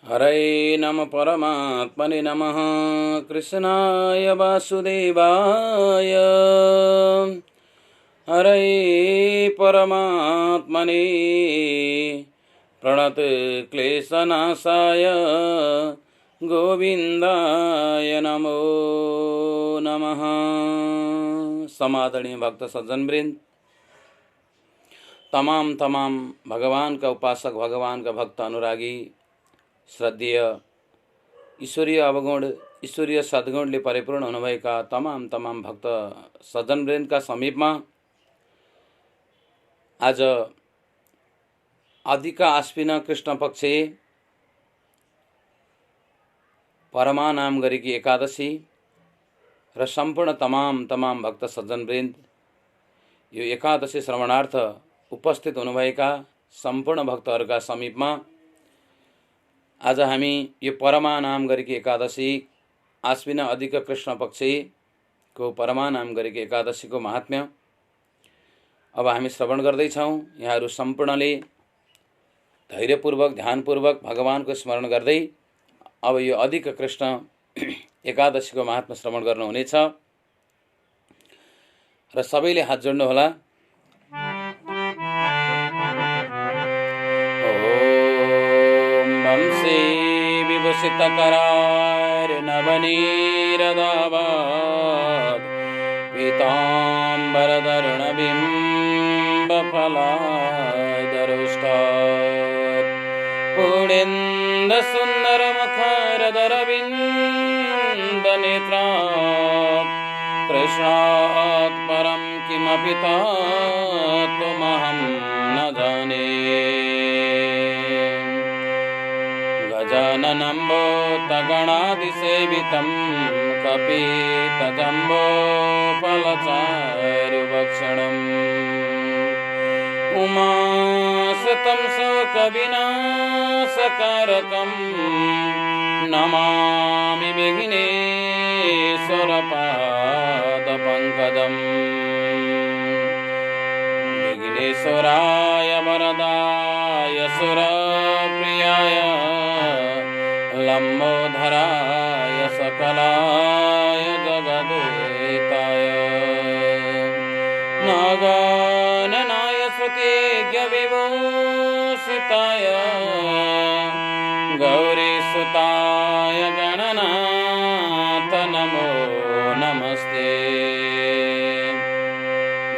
हरे नम परमात्मने नमः। कृष्णाय वासुदेवाय। हरे परमात्मने प्रणत क्लेशनाशाय गोविंदाय नमो नमः। समादरणीय भक्त सज्जन वृंद, तमाम भगवान का उपासक, भगवान का भक्त अनुरागी, श्रद्धेय ईश्वरीय अवगुण, ईश्वरीय सद्गुणले परिपूर्ण हुनुभएका तमाम भक्त सज्जन वृन्दका समीपमा आज अधिका आश्विन कृष्ण पक्ष परमा नाम गरेकी एकादशी र सम्पूर्ण तमाम भक्त सज्जन वृन्द यो एकादशी श्रवणार्थ उपस्थित हुनुभएका सम्पूर्ण भक्तहरूका समीपमा आज हामी यो परमा नाम गरेकी एकादशी आश्विन अधिक कृष्ण पक्षको परमा नाम गरेकी एकादशीको महात्म्य अब हामी श्रवण गर्दैछौँ। यहाँहरू सम्पूर्णले धैर्यपूर्वक ध्यानपूर्वक भगवानको स्मरण गर्दै अब यो अधिक कृष्ण एकादशीको महात्म्य श्रवण गर्नुहुनेछ र सबैले हात जोड्नुहोला। विभूषितकरार नवनीरदाबाद पीताम्बरधरुणबिम्बफलादरुष्टात् पूर्णेन्दुसुन्दरमुखरदरविन्दनेत्रात् कृष्णात् परं किमपि तत्त्वमहं न जाने। गजाननम्भूतगणादिसेवितं कपितजम्बोफलचारुभक्षणम् उमासुतं शोकविनाशकारकं नमामि विघ्नेश्वरपादपङ्कजम्। विघ्नेश्वराय वरदाय सुरप्रियाय लम्बोधराय सकलाय जगद्वेताय नागाननाय श्रुतिज्ञविभूषिताय गौरीसुताय गणनाथ नमो नमस्ते।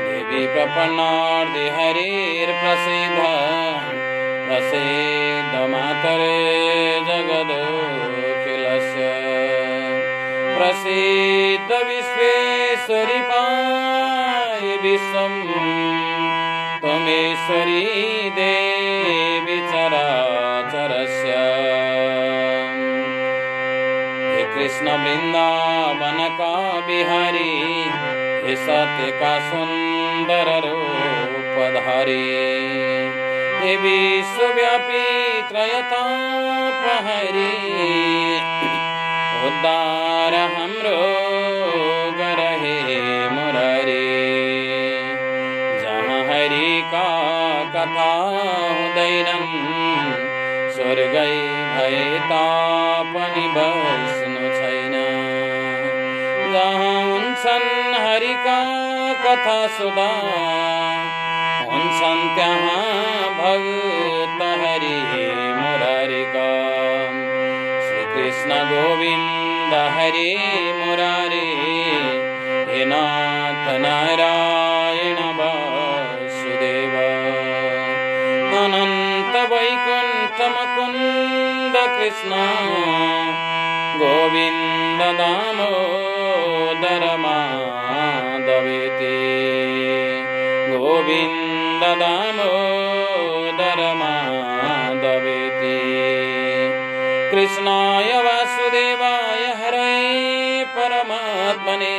देवी प्रपन्नार्ति हरिर्प्रसीद प्रसीद मातरे जगदोखिलस्य प्रसीद विश्वेश्वरी पाहि विश्वं त्वमेश्वरी देवी चराचरस्य। हे कृष्ण वृंदावन का बिहारी, हे सत्य का सुंदर रूपधारी, हे विश्वव्यापी त्रयतापहरी, उद्धार हमरो गरहे मुरारी। जहाँ हरि का कथा हुँदैनन् स्वर्गै भए तापनि बस्नु छैन। जहाँ हुन्छन् हरि का कथा सुधा हुन्छन् त्यहाँ भक्त हरि मुरारी का। श्री कृष्ण गोविंद हरि मुरारी, हे नाथ नारायण वासुदेव। अनंत वैकुंठ मुकुंद कृष्ण गोविंद दामोदर माधवेति। गोविंद दामोदर माधवेति। कृष्णाय वासुदेवाय हरे परमात्मने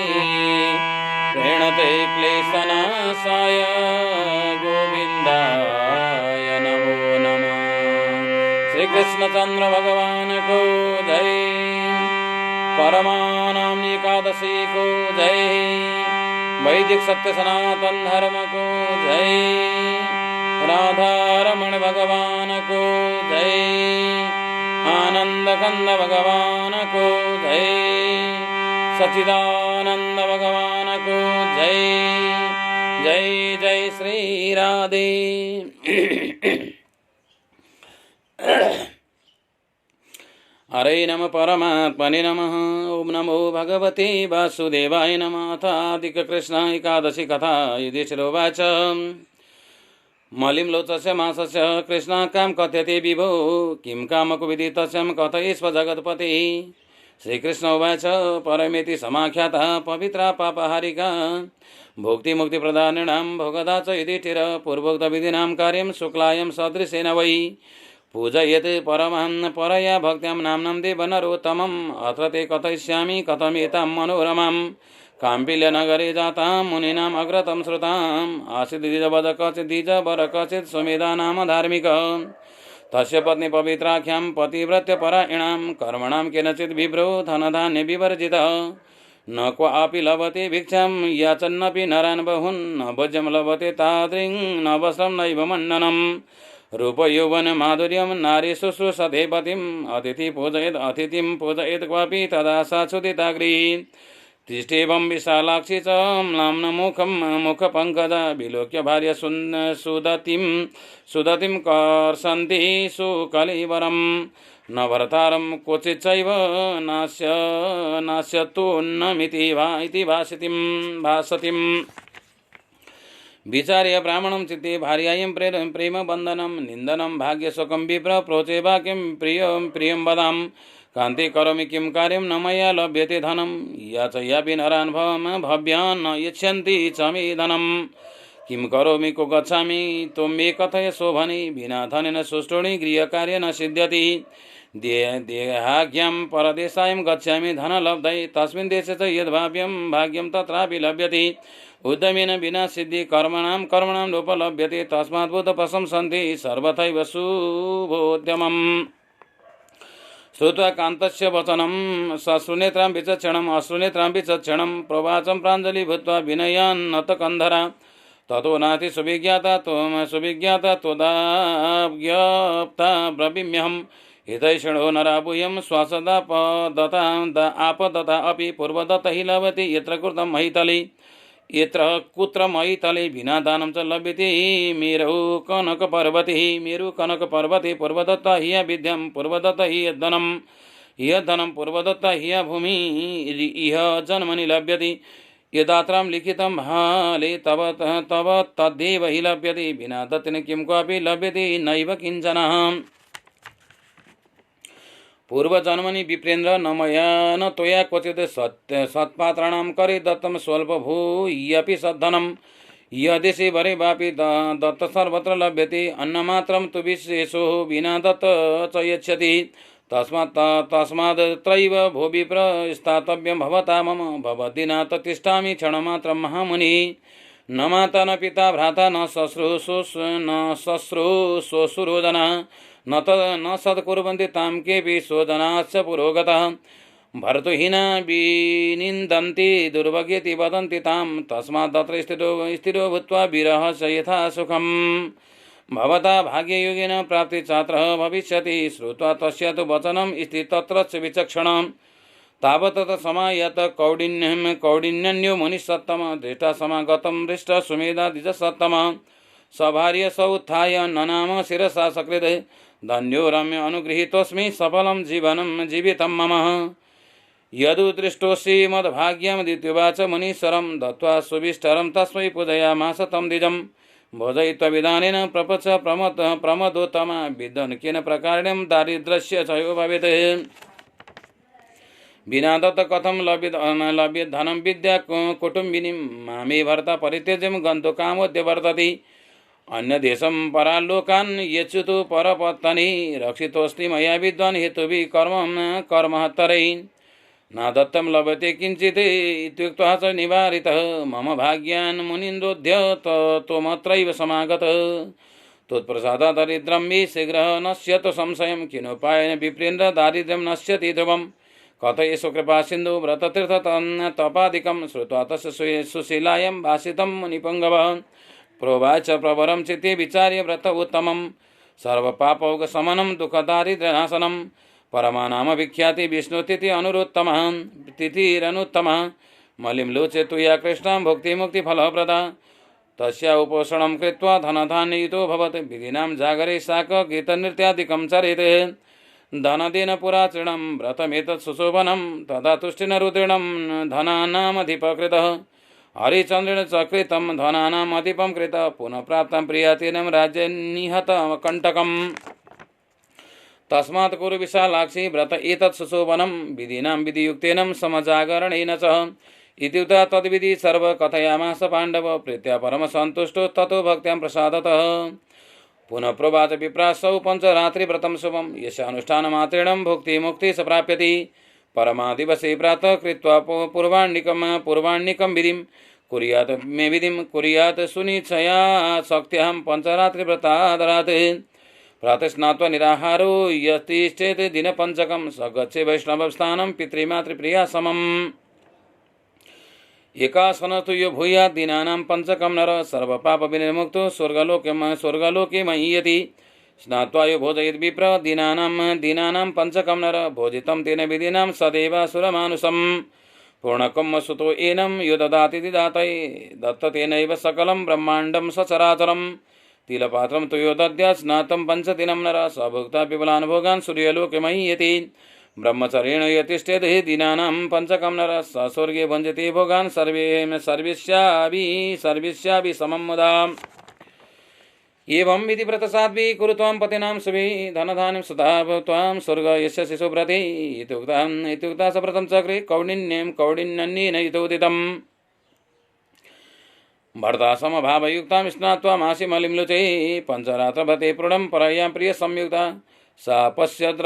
प्रणते क्लेशनाशाय गोविंदाय नमो नमः। श्री कृष्णचंद्र भगवान को जय। परमानाम एकादशी को जय। वैदिक सत्य सनातन धर्म को जय। राधा रमण भगवान को जय। आनंद कंद भगवान को जय, सच्चिदानंद भगवान को जय। जय जय श्री राधे। हरे नम परमात्मने नमः। ओम नमो भगवते वासुदेवाय नमः। अथाधिक कृष्ण एकादशी कथा। युधिष्ठिरोवाच मलिम्लोचस्य मासस्य कृष्णाकां कथ्यते विभो किं कामकुविधि तस्यां कथयेष्व जगत्पते। श्रीकृष्ण उवाच परमेति समाख्याता पवित्रा पापहारिका भुक्तिमुक्तिप्रदानिनां भोगदा च युधिष्ठिर पूर्वोक्तविधिनां कार्यं शुक्लायां सदृशेन वै पूजयेत् परमहं परया भक्त्यां नाम्नं देवनरोत्तमम्। अत्र ते कथयिष्यामि कथमेतां मनोरमां काम्पिल्यनगरे जातां मुनीनाम् अग्रतं श्रुताम्। आसीत् द्विजवद कचित् द्विजवर कचित् सुमेधा नाम धार्मिक तस्य पत्नी पवित्राख्यां पतिव्रत्य परायणां कर्मणां केनचित् विभ्रो धनधान्य विवर्जितः न क्वापि लभते भिक्षां याचन्नपि नरान् बहून् न भोज्यं लभते तादृङ् न वस्त्रं नैव मण्डनं रूपयौवन माधुर्यं नारी शुश्रूषते पतिम् अतिथि अतिथिं पूजयेत् क्वापि तदा सा क्षुदिताग्री तिष्ठेवं विशालाक्षी च म्लाम्न मुखपङ्कजा विलोक्य भार्य सुदतिं कर्षन्ति सुकलेवरं न भर्तारं क्वचिच्चैव नास्यतोन्नमिति वा इति भासतिम् विचार्य ब्राह्मणं चित्ते भार्यायं प्रेमबन्धनं निन्दनं भाग्यशोकं विप्र प्रोचे वा किं प्रियं वदाम कान्ते करोमि किं कार्यं न मया लभ्यते धनं याचयापि नरान् भव्यान् न यच्छन्ति च मे धनं किं करोमि को गच्छामि त्वं मे कथय शोभने विना धनेन सुष्ठुनि गृहकार्य न सिद्ध्यति देहाज्ञां परदेशायं गच्छामि धनलब्धये तस्मिन् देशे च यद्भाव्यं भाग्यं तत्रापि लभ्यते उद्यमेन विना सिद्धि कर्मणां नोपलभ्यते तस्मात् बुद्ध प्रशंसन्ति सर्वथैव शुभोद्यमम्। श्रुत्वा कान्तस्य वचनं सश्रुनेत्रां विचक्षणम् अश्रुनेत्रां विचक्षणं प्रवाचं प्राञ्जलि भूत्वा विनयान्नत कन्धरा ततो नाति सुविज्ञाता त्वदाज्ञप्ता ब्रवीम्यहम् हितैषणो नराबूयं श्वासदापदता आपदता अपि पूर्वदत्त हि लभते यत्र कृतं महितले यत्र कुत्र मयितले विना दानं च लभ्यते मेरु कनकपर्वते Purvadatta he विद्यं Purvadatta he यद्धनं Purvadatta he भूमि इह जन्मनि लभ्यते यदात्रां लिखितं हाले तव तद्देव हि लभ्यते विना दत्तेन किं क्वापि लभ्यते नैव किञ्चन। पूर्वजन्मनि विप्रेन्द्र न मया न त्वया क्वचित् सत्पात्राणां करे दत्तं स्वल्पभूयपि सद्धनं यदेशे वरे वापि दत्त सर्वत्र लभ्यते अन्नमात्रं तु विशेषो विना दत्त च यच्छति तस्माद्त्रैव भो विप्र स्थातव्यं भवता मम भवद्दिना तिष्ठामि क्षणमात्रं महामुनि न माता न पिता भ्राता न श्वश्रू स्वसुरोजना न सत्कुर्वन्ति तां केऽपि स्वजनाश्च पुरोगतः भर्तुहीना विनिन्दन्ति दुर्भगेति वदन्ति तां तस्मात् तत्र स्थिरो भूत्वा विरहस्य यथा सुखम् भवता भाग्ययोगेन प्राप्ति छात्रः भविष्यति। श्रुत्वा तस्य तु वचनं स्थितत्र विचक्षणं तावत् समायत कौडिन्यो मुनिसत्तम दृष्टा समागतं दृष्ट सुमेधा द्विजसत्तम सभार्य स उत्थाय ननाम शिरसा सकृत् धन्यो रम्य अनुगृहीतोऽस्मि सफलं जीवनं जीवितं मम यदुदृष्टोऽसि मद्भाग्यं द्वितीयवाच मुनीश्वरं दत्त्वा सुविष्टरं तस्मै पूजयामास तं द्विजं भोजयित्वा विधानेन प्रपच प्रमदोत्तम विद्वन् केन प्रकारेण दारिद्र्यस्य क्षयो भवेत् विना दत्त कथं लभ्येत् धनं विद्या कुटुम्बिनीं मामे भर्ता परित्यज्यं गन्तु कामोद्य वर्तते अन्यदेशं परालोकान् यच्युतु परपत्तनि रक्षितोऽस्ति मया विद्वान् हेतुभिः कर्महत्तरै न दत्तं लभते किञ्चित् इत्युक्त्वा च निवारितः मम भाग्यान् मुनीन्द्रोऽद्य त्वमत्रैव समागतः त्वत्प्रसादात् दारिद्र्यं मे शीघ्रः नश्यतु संशयं किनुपायेन विप्रेन्द्र दारिद्र्यं नश्यति ध्रुवम् कथयेषु कृपा सिन्धु व्रततीर्थ तपादिकं श्रुत्वा तस्य सुशीलायां भाषितं मुनिपुङ्गवः प्रोवाच प्रवरं चित्ते विचार्य व्रत उत्तमं सर्वपापौघशमनं दुःखदारिद्र्यनाशनं परमानाम विख्याति विष्णुतिथि अनुरुत्तमः तिथिरनुत्तमः मलिं लोचे तुया कृष्णं भुक्ति मुक्ति फलप्रदा तस्या उपोषणं कृत्वा धनधान्ययुतो भवति विधिनां जागरे शाक गीतनृत्यादिकं चरेते धनदेन पुराचरणं व्रतमेतत् सुशोभनं तदा तुष्टिन रुद्रिणं धनानामधिपकृतः हरिचन्द्रेण चकृतं धनानामधिपं कृतः पुनः प्राप्तं प्रियातिनं राज्यनिहतं कण्टकम् तस्मात् कुरु विशालाक्षी व्रत एतत् सुशोभनं विधिनां विधियुक्तेन समजागरणेन च इत्युक्त्वा तद्विधि सर्व कथयामास पाण्डव प्रीत्या परमसन्तुष्टो ततो भक्त्यां प्रसादतः पुनः प्रोवाच विप्रासौ पञ्चरात्रिव्रतं शुभं यस्य अनुष्ठानमात्रेण भुक्तिमुक्ति स प्राप्यति परमादिवसे प्रातः कृत्वा पूर्वाण्यकं विधिं कुर्यात् मे विधिं कुर्यात् सुनिश्चया शक्त्यहं पञ्चरात्रिव्रतादरात् प्रातः स्नात्वा निराहारो यतिश्चेत् दिनपञ्चकं स गच्छे वैष्णवस्थानं पितृमातृप्रिया समम् एकासनतु यो भूयात् दीनानां पञ्चकं नर सर्वपापविनिर्मुक्तो स्वर्गलोके महीयति स्नात्वा यो भोजयेत् विप्र दीनानां पञ्चकं नर भोजितं तेन विधिनां सदैव सुरमानुषं पूर्णकं सुतो एनं यो ददाति दातये दत्त तेनैव सकलं ब्रह्माण्डं सचराचरं तिलपात्रं तु यो दद्यात् स्नातं पञ्चदिनं नर स भुक्त्वा विपुलान् भोगान् सूर्यलोके महीयति ब्रह्मचर्येण यतिष्ठेत् दीनानां पञ्चकं नर स स्वर्गे भुञ्जति भोगान् सर्विष्यापि समं मुदा एवं विधि व्रतसाध्वी कुरु त्वां पतिनां शुभे धनधान्यं सुधा त्वां स्वर्ग यस्य शिशुव्रते इत्युक्ता स व्रतं चक्रे कौडिन्यन्येन युतोदितम् भर्ता समभावयुक्तां स्नात्वा मासि मलिं लुचे पञ्चरात्रव्रते प्रणं परयां प्रियसंयुक्ता सा पश्यत्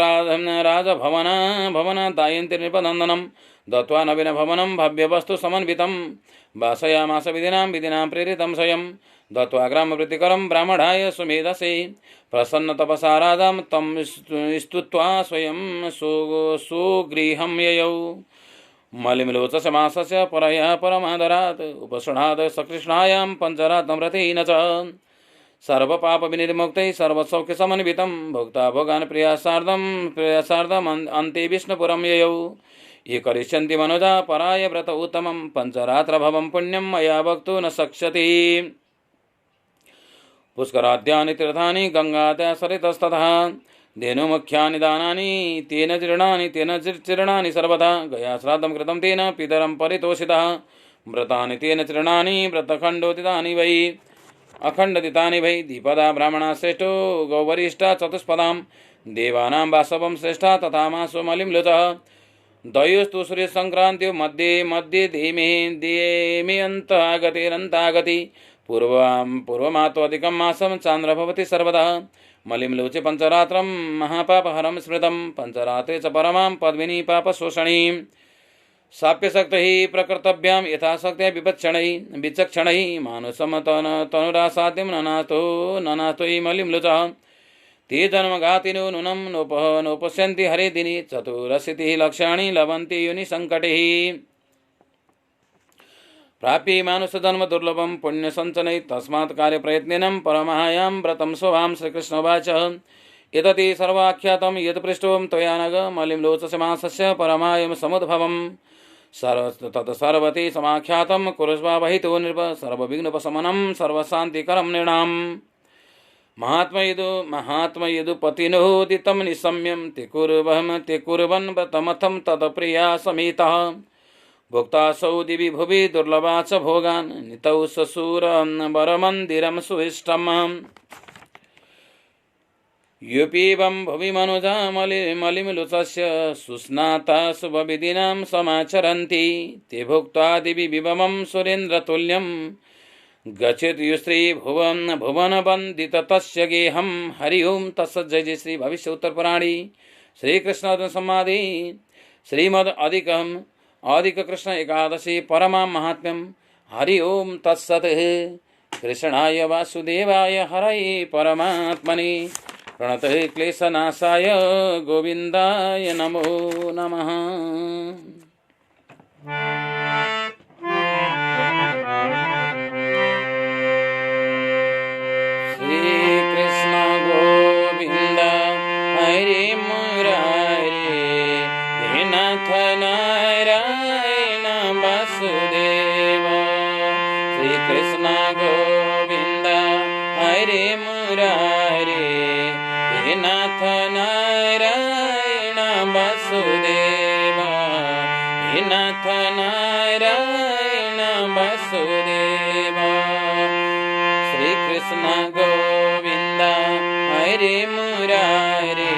राजभवना दायन्ति नृपनन्दनं दत्त्वा नवीनभवनं भव्यवस्तु समन्वितं वासयामास विधिनां प्रेरितं स्वयं दत्त्वा ग्रामवृत्तिकरं ब्राह्मणाय सुमेधसे प्रसन्नतपसा राजां तं स्तुत्वा स्वयं सुगृहं ययौ मलिमलोचसमासस्य परया परमादरात् उपसृणात् सकृष्णायां पञ्चरात्रव्रतेन च सर्वपापविनिर्मुक्तैः सर्वसौख्यसमन्वितं भोक्ता भोगान् प्रियासार्धम् अन्ते विष्णुपुरं ययौ ये करिष्यन्ति मनुजा पराय व्रत उत्तमं पञ्चरात्रभवं पुण्यं मया वक्तुं न शक्ष्यति पुष्कराद्यानि तीर्थानि गङ्गाद्या सरितस्ततः धेनुमुख्यानि दानानि तेन चीर्णानि सर्वथा गया श्राद्धं कृतं तेन पितरं परितोषितः व्रतानि तेन चीर्णानि व्रतखण्डोदितानि वै अखण्डदितानि वै द्विपदा ब्राह्मणा श्रेष्ठो गौवरिष्ठा चतुष्पदां देवानां वासवं श्रेष्ठा तथा मासो मलिं लुचः द्वयोस्तु सूर्यसङ्क्रान्त्यो मध्ये देमे अन्तागति पूर्वमात्वादिकं मासं चान्द्र भवति सर्वदा मलिं लोचे पञ्चरात्रं महापापहरं स्मृतं पञ्चरात्रे च परमां पद्मिनी पापशोषणीं साप्यशक्तिः प्रकर्तव्यां यथाशक्त्या विचक्षणैः मानुषं तनुरासाद्यं ननातो मलिं लुचः ते जन्मघातिनो नूनं नोपश्यन्ति हरे दिनि चतुरशीतिः लक्ष्याणि लभन्ति योनिसङ्कटैः प्राप्ये मानुषजन्म दुर्लभं पुण्यसञ्चनै तस्मात् कार्यप्रयत्नेन परमायां व्रतं स्वभां श्रीकृष्णोवाच एतति सर्वाख्यातं यत् पृष्ठं त्वया नग मलिं लोचसमासस्य परमायं समुद्भवं तत् सर्वति समाख्यातं कुरुष्वावहितो नृप सर्वविघ्नोपशमनं सर्वशान्तिकरं नृणाम् महात्मयदुपतिनोदितं निशम्यं ते कुर्वन् व्रतमथं तत्प्रिया समेतः भुक्तासौ दिवि भुवि दुर्लभा च भोगान् नितौ ससूरवरमन्दिरं सुइष्टम् युपीवं भुवि मनुजा मलिमलुचस्य सुस्नाता शुभविधिनां समाचरन्ति ते भुक्त्वा दिवि विभवं सुरेन्द्रतुल्यं गच्छेत् युश्री भुवनवन्दित तस्य गेहं हरि ओं तत्सत् जय जय श्री भविष्य उत्तरपुराणी श्रीकृष्ण संवादे श्रीमद् अधिक कृष्ण एकादशी परमां महात्म्यं हरि ओं तत्सत् कृष्णाय वासुदेवाय हरये परमात्मने प्रणतः क्लेशनाशाय गोविन्दाय नमो नमः। श्री कृष्ण गोविंद हरे मुरारी वसुदेव हे नाथ नारायण वसुदेव श्री कृष्ण गोविंद हरे मुरारे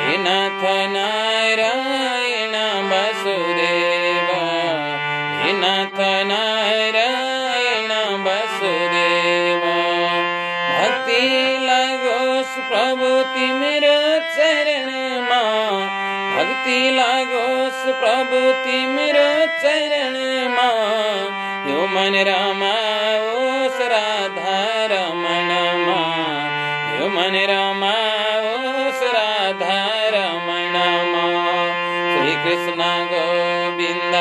हे नाथ नारायण वसुदेव हे नाथ नारायण वसुदेव भक्ति लागोस प्रभु तिम्रो चरण मां भक्ति लागोस प्रभु तिम्रो चरण मां यो मन रमाओस राधा रमण मां यो मन रमाओस राधा रमण मां श्री कृष्ण गोविंद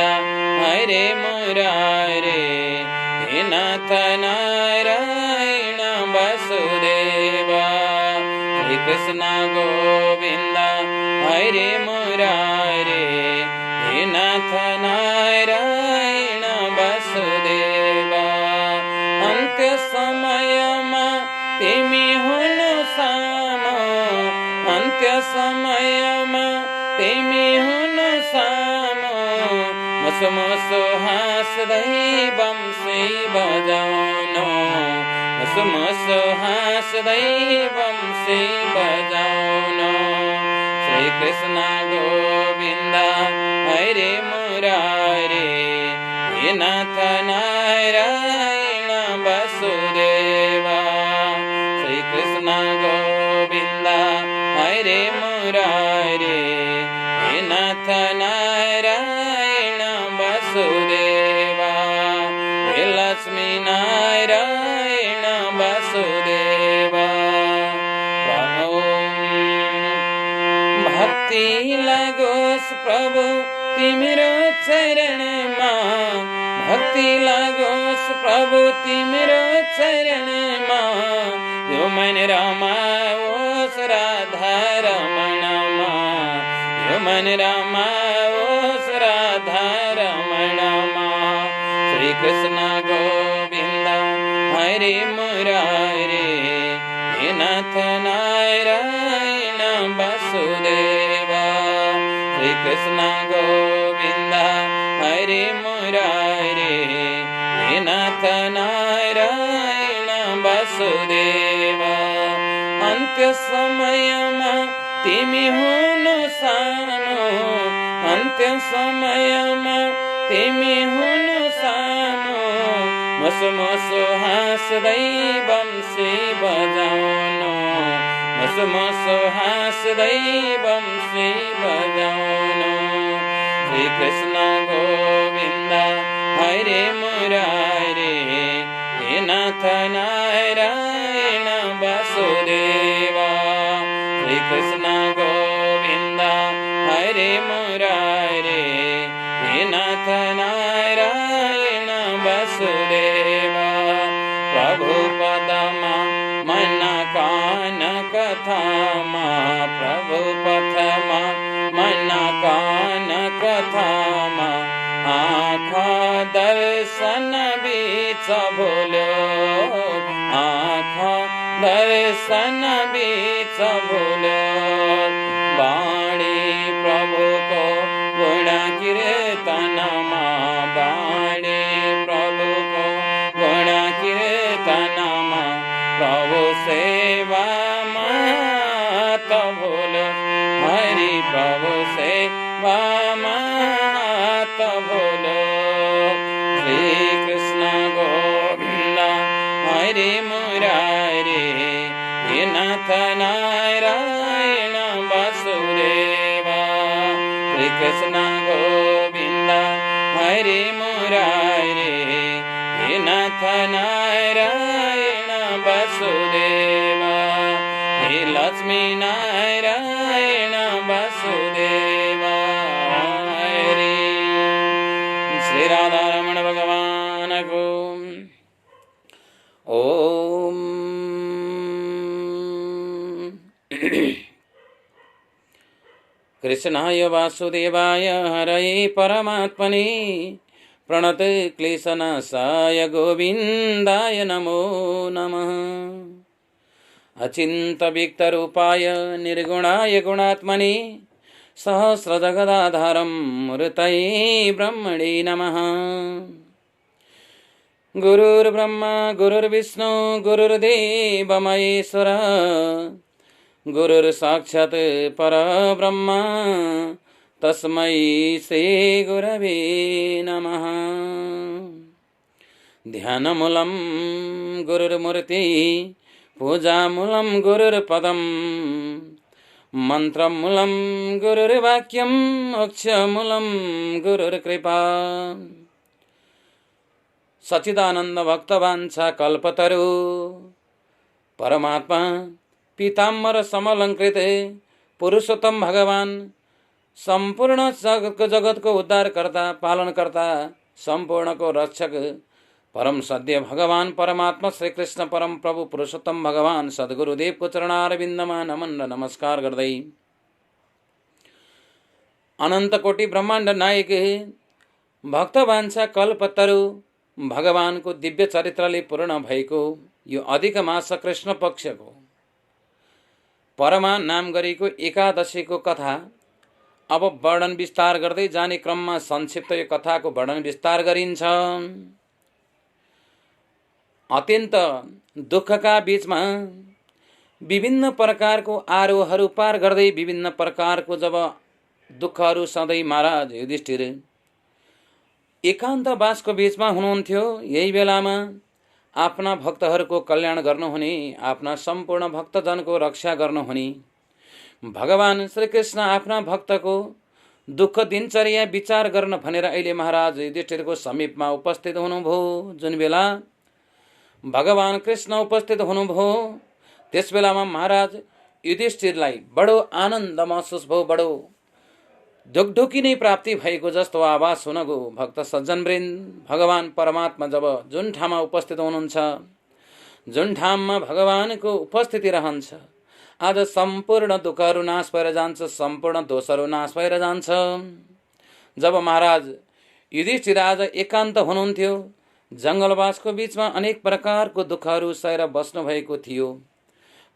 हरे मुरारे हे नाथ नारायण वसुदेव श्री कृष्ण गोविंद हरे मुरारे हे नाथ नारायण वसुदेव अंत्य समय में तिमी हुनु सामो अंत्य समय में तिमी हुनु सामो मुसु मुसु हाँस्दै बंसी बजाउनु मुसु मुसु हाँस्दै बंसी बजाउनु श्री कृष्ण गोविंद हरे मुरारे हे नाथ नारायण वसुदेव श्री कृष्ण गोविंद हरे मुरारे हे नाथ नारायण वसुदेव हे लक्ष्मी नारायण वसुदेव प्रभु भक्ति लागोस प्रभु तिम्रो चरण मां भक्ति लागोस प्रभु तिम्रो चरण मां यो मन रमाओस राधा रमण मां यो मन रमाओस राधा रमण मां श्री कृष्ण गोविंद हरे मुरारे हे नाथ नारायण वसुदेव श्री कृष्ण गोविंद हरे मुरारे हे नाथ नारायण वसुदेव अंत्य समय में तिमी हुनु सामो अंत्य समय में तिमी हुनु सामो मुसु मुसु हाँस्दै बंसी बजाउनु मुसु मुसु हाँस्दै बंसी बजाउनु श्री कृष्ण गोविंद हरे मुरारे हे नाथ नारायण वसुदेव श्री कृष्ण गोविंद हरे मुरारे हे नाथ नारायण वसुदेव प्रभु पदमा मन कान कथा मा प्रभु पथमा मन कान कथा मा आँखा दर्शन बीच भूलो आँखा दर्शन बीच भूलो वाणी प्रभु को गुण कीर्तन मा वाणी प्रभु को गुण कीर्तन मा प्रभु सेवा मात भूलो हरि प्रभु सेवा मात भूलो श्री कृष्ण गोविंद हरे मुरारे हे नाथ नारायण वसुदेव श्री कृष्ण गोविंद हरे मुरारे हे नाथ नारायण वसुदेव हे लक्ष्मी नारायण वसुदेव हरे श्री राधा रमण भगवान को ओम कृष्णाय वासुदेवाय हरये परमात्मने प्रणत क्लेशनाशाय गोविंदाय नमो नमः। अचिंत विक्तरूपाय निर्गुणाय गुणात्मने सहस्रजगदाधारं मूर्तये ब्रह्मणे नमः। गुरुर्ब्रह्मा गुरुर्विष्णु गुरुर्देव महेश्वर गुरुर्साक्षात् परब्रह्म तस्मै श्री गुरवे नमः। ध्यानमूलं गुरुर्मूर्ति पूजामूलं गुरुर्पदं मंत्रमूलं गुरुर्वाक्यं मोक्षमूलं गुरुर्कृपा। सच्चिदानंद भक्तवांछा कल्पतरु परमात्मा पीताम्बर समलंकृत पुरुषोत्तम भगवान संपूर्ण जगत को उद्धार करता पालन करता संपूर्ण को रक्षक परम सद्य भगवान परमात्मा श्री कृष्ण परम प्रभु पुरुषोत्तम भगवान सद्गुरुदेव को चरणारविंदमा नमन र नमस्कार गर्दै अनंत कोटि ब्रह्मांड नायक भक्तवांछा कल्पतरु भगवान को दिव्य चरित्रले पूर्ण भएको यो अधिक मास कृष्ण पक्षको परमा नाम गरेको एकादशी को कथा अब वर्णन विस्तार गर्दै जाने क्रममा संक्षिप्त यो कथाको वर्णन विस्तार गरिन्छ। अत्यन्त दुःखका बीचमा विभिन्न प्रकारको आरोहहरू पार गर्दै विभिन्न प्रकारको जब दुःखहरू सधैँ महाराज युधिष्ठिर एकान्तवासको बीचमा हुनुहुन्थ्यो, यही बेलामा आफ्ना भक्तहरूको कल्याण गर्नुहुने आफ्ना सम्पूर्ण भक्तजनको रक्षा गर्नुहुने भगवान श्री कृष्ण आफ्ना भक्तको दुःख दिनचर्या विचार गर्न भनेर अहिले महाराज युधिष्ठिरको समीपमा उपस्थित हुनुभयो। जुन बेला भगवान कृष्ण उपस्थित हुनुभयो त्यस बेलामा महाराज युधिष्ठिरलाई बडो आनन्द महसुस भयो, बडो ढुकढुकी नै प्राप्ति भएको जस्तो आवाज सुनको। भक्त सज्जनवृन्द भगवान परमात्मा जब जुन ठाउँमा उपस्थित हुनुहुन्छ, जुन ठाउँमा भगवानको उपस्थिति रहन्छ, आज सम्पूर्ण दुःखहरू नाश भएर जान्छ, सम्पूर्ण दोषहरू नाश भएर जान्छ। जब महाराज युधिष्ठिर आज एकान्त हुनुहुन्थ्यो, जङ्गलवासको बीचमा अनेक प्रकारको दुःखहरू सहेर बस्नु भएको थियो,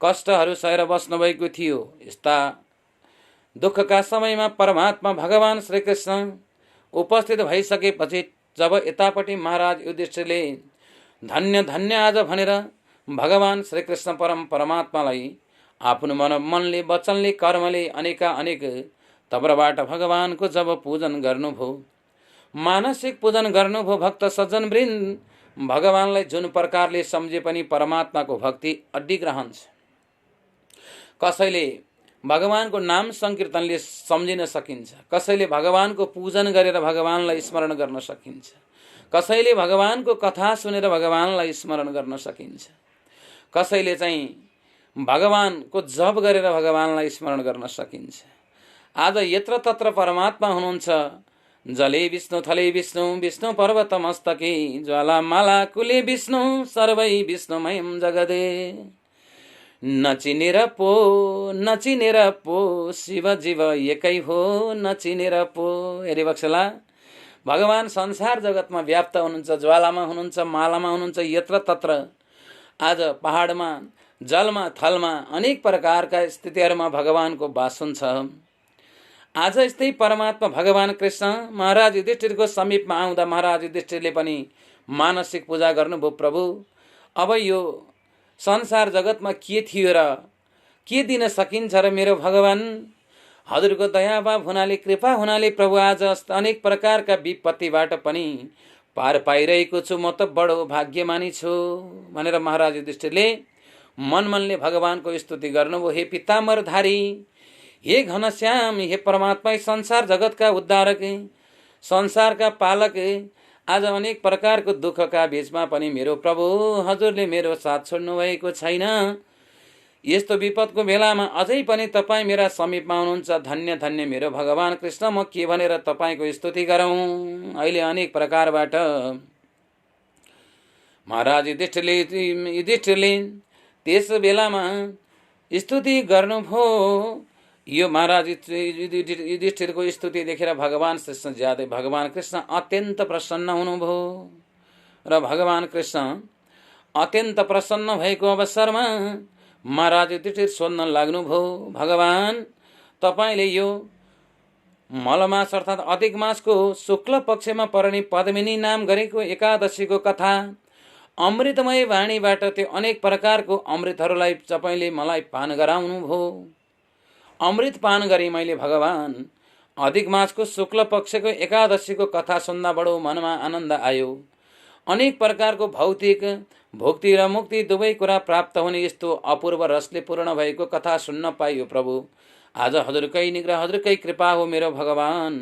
कष्टहरू सहेर बस्नु भएको थियो। यस्ता दुःखका समयमा परमात्मा भगवान श्री कृष्ण उपस्थित भइसकेपछि जब यतापट्टि महाराज युधिष्ठिरले धन्य धन्य आज भनेर भगवान श्री कृष्ण परमात्मालाई आफ्नो मनले वचनले कर्मले अनेका अनेक तबरबाट भगवानको जब पूजन गर्नुभयो, मानसिक पूजन गर्नुभयो, भक्त सज्जनवृन्द भगवानलाई जुन प्रकारले सम्झे पनि परमात्माको भक्ति अडिग रहन्छ। कसैले भगवानको नाम संकीर्तनले सम्झिन सकिन्छ, कसैले भगवानको पूजन गरेर भगवानलाई स्मरण गर्न सकिन्छ, कसैले भगवानको कथा सुनेर भगवानलाई स्मरण गर्न सकिन्छ, कसैले चाहिँ भगवानको जप गरेर भगवानलाई स्मरण गर्न सकिन्छ। आज यत्र तत्र परमात्मा हुनुहुन्छ। जले विष्णु थले विष्णु विष्णु पर्वत मस्तके ज्वाला माला कुले विष्णु सर्वै विष्णुमयं जगदे नचिनेर पो शिव जीव एकै हो नचिनेर पो। हेरे बक्सला भगवान संसार जगतमा व्याप्त हुनुहुन्छ, ज्वालामा हुनुहुन्छ, मालामा हुनुहुन्छ, यत्र तत्र आज पहाडमा जलमा थलमा अनेक प्रकारका स्थितिहरूमा भगवानको वास हुन्छ। आज यस्तै परमात्मा भगवान कृष्ण महाराज युधिष्ठिरको समीपमा आउँदा महाराज युधिष्ठिरले पनि मानसिक पूजा गर्नुभयो। प्रभु, अब यो संसार जगतमा के थियो र के दिन सकिन्छ र मेरो भगवान हजुरको दयाभाव हुनाले कृपा हुनाले प्रभु आज अनेक प्रकारका विपत्तिबाट पनि पार पाइरहेको छु, म त बडो भाग्यमानी छु भनेर महाराज युधिष्ठिरले मनमनले भगवानको स्तुति गर्नुभयो। हे पीताम्बरधारी, हे घनश्याम, हे परमात्मा, संसार जगतका उद्धारक, संसारका पालक, आज अनेक प्रकारको दुःखका बीचमा पनि मेरो प्रभु हजुरले मेरो साथ छोड्नु भएको छैन। यस्तो विपदको बेलामा अझै पनि तपाईँ मेरा समीपमा हुनुहुन्छ। धन्य धन्य मेरो भगवान कृष्ण, म के भनेर तपाईँको स्तुति गरौँ। अहिले अनेक प्रकारबाट महाराज युधिष्ठिरले त्यस बेलामा स्तुति गर्नुभयो। यो महाराज युधिष्ठिरको स्तुति देखेर भगवान कृष्ण ज्यादै भगवान कृष्ण अत्यन्त प्रसन्न हुनुभयो र भगवान कृष्ण अत्यन्त प्रसन्न भएको अवसरमा महाराज युधिष्ठिर सोध्न लाग्नुभयो, भगवान, तपाईले यो मलमास अर्थात् अधिक मासको शुक्ल पक्षमा पर्ने पद्मिनी नाम गरेको एकादशीको कथा, अमृतमय वाणीबाट त्यो अनेक प्रकारको अमृतहरूलाई तपाईँले मलाई पान गराउनु भयो। अमृत पान गरी मैले भगवान अधिक मासको शुक्ल पक्षको एकादशीको कथा सुन्दा बडो मनमा आनन्द आयो। अनेक प्रकारको भौतिक भोक्ति र मुक्ति दुवै कुरा प्राप्त हुने यस्तो अपूर्व रसले पूर्ण भएको कथा सुन्न पाइयो। प्रभु, आज हजुरकै निग्रह, हजुरकै कृपा हो मेरो भगवान।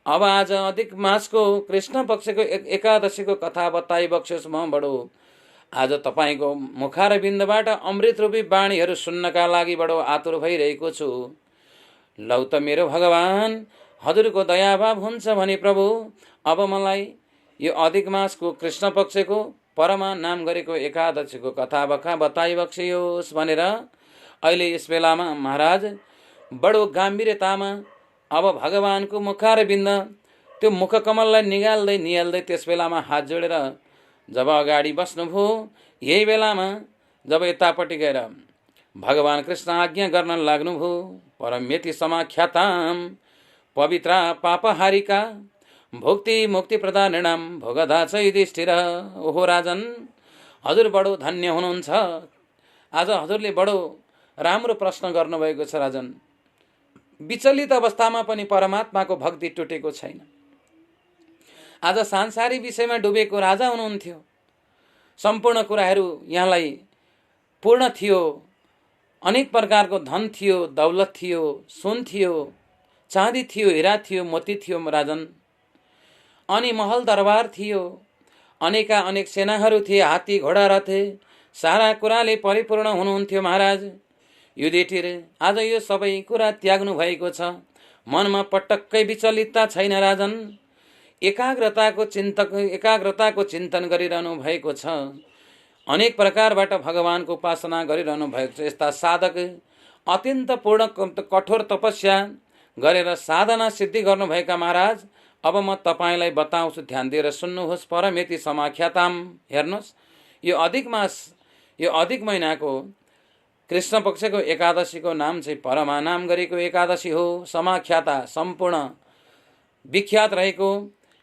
अब आज अधिक मासको कृष्ण पक्षको एकादशीको कथा बताइ बक्सोस्। म बडो आज तपाईँको मुखारबिन्दबाट अमृत रूपी वाणीहरू सुन्नका लागि बडो आतुर भइरहेको छु। लौ त मेरो भगवान, हजुरको दयाभाव हुन्छ भने प्रभु अब मलाई यो अधिक मासको कृष्ण पक्षको परमा नाम गरेको एकादशीको कथा बखा बताइ बक्सियोस् भनेर अहिले यस बेलामा महाराज बडो गम्भीरतामा अब भगवानको मुखारबिन्द त्यो मुखकमललाई निहाल्दै त्यस बेलामा हात जोडेर जब अगाडि बस्नुभयो, यही बेलामा जब यतापट्टि गएर भगवान कृष्ण आज्ञा गर्न लाग्नुभयो, परमेति समाख्याताम पवित्रा पापहारिका भुक्ति मुक्ति प्रदानिणाम भोगधा च युधिष्ठिर। ओहो राजन, हजुर बडो धन्य हुनुहुन्छ। आज हजुरले बडो राम्रो प्रश्न गर्नुभएको छ राजन। विचलित अवस्थामा पनि परमात्माको भक्ति टुटेको छैन। आज सांसारिक विषयमा डुबेको राजा हुनुहुन्थ्यो। सम्पूर्ण कुराहरू यहाँलाई पूर्ण थियो। अनेक प्रकारको धन थियो, दौलत थियो, सुन थियो, चाँदी थियो, हिरा थियो, मोती थियो राजन। अनि महल दरबार थियो, अनेक सेनाहरू थिए, हात्ती घोडा रथे, सारा कुराले परिपूर्ण हुनुहुन्थ्यो महाराज युधिष्ठिर। आज यो सबै कुरा त्याग्नु भएको छ। मनमा पटक्कै विचलितता छैन राजन। एकाग्रताको चिन्तन गरिरहनु भएको छ। अनेक प्रकारबाट भगवानको उपासना गरिरहनु भएको छ। यस्ता साधक अत्यन्त पूर्ण कठोर तपस्या गरेर साधना सिद्धि गर्नुभएका महाराज, अब म तपाईँलाई बताउँछु, ध्यान दिएर सुन्नुहोस्। परमेति समाख्याताम, हेर्नुहोस्, यो अधिक मास, यो अधिक महिनाको कृष्ण पक्षको एकादशीको नाम चाहिँ परमा नाम गरेको एकादशी हो। समाख्याता, सम्पूर्ण विख्यात रहेको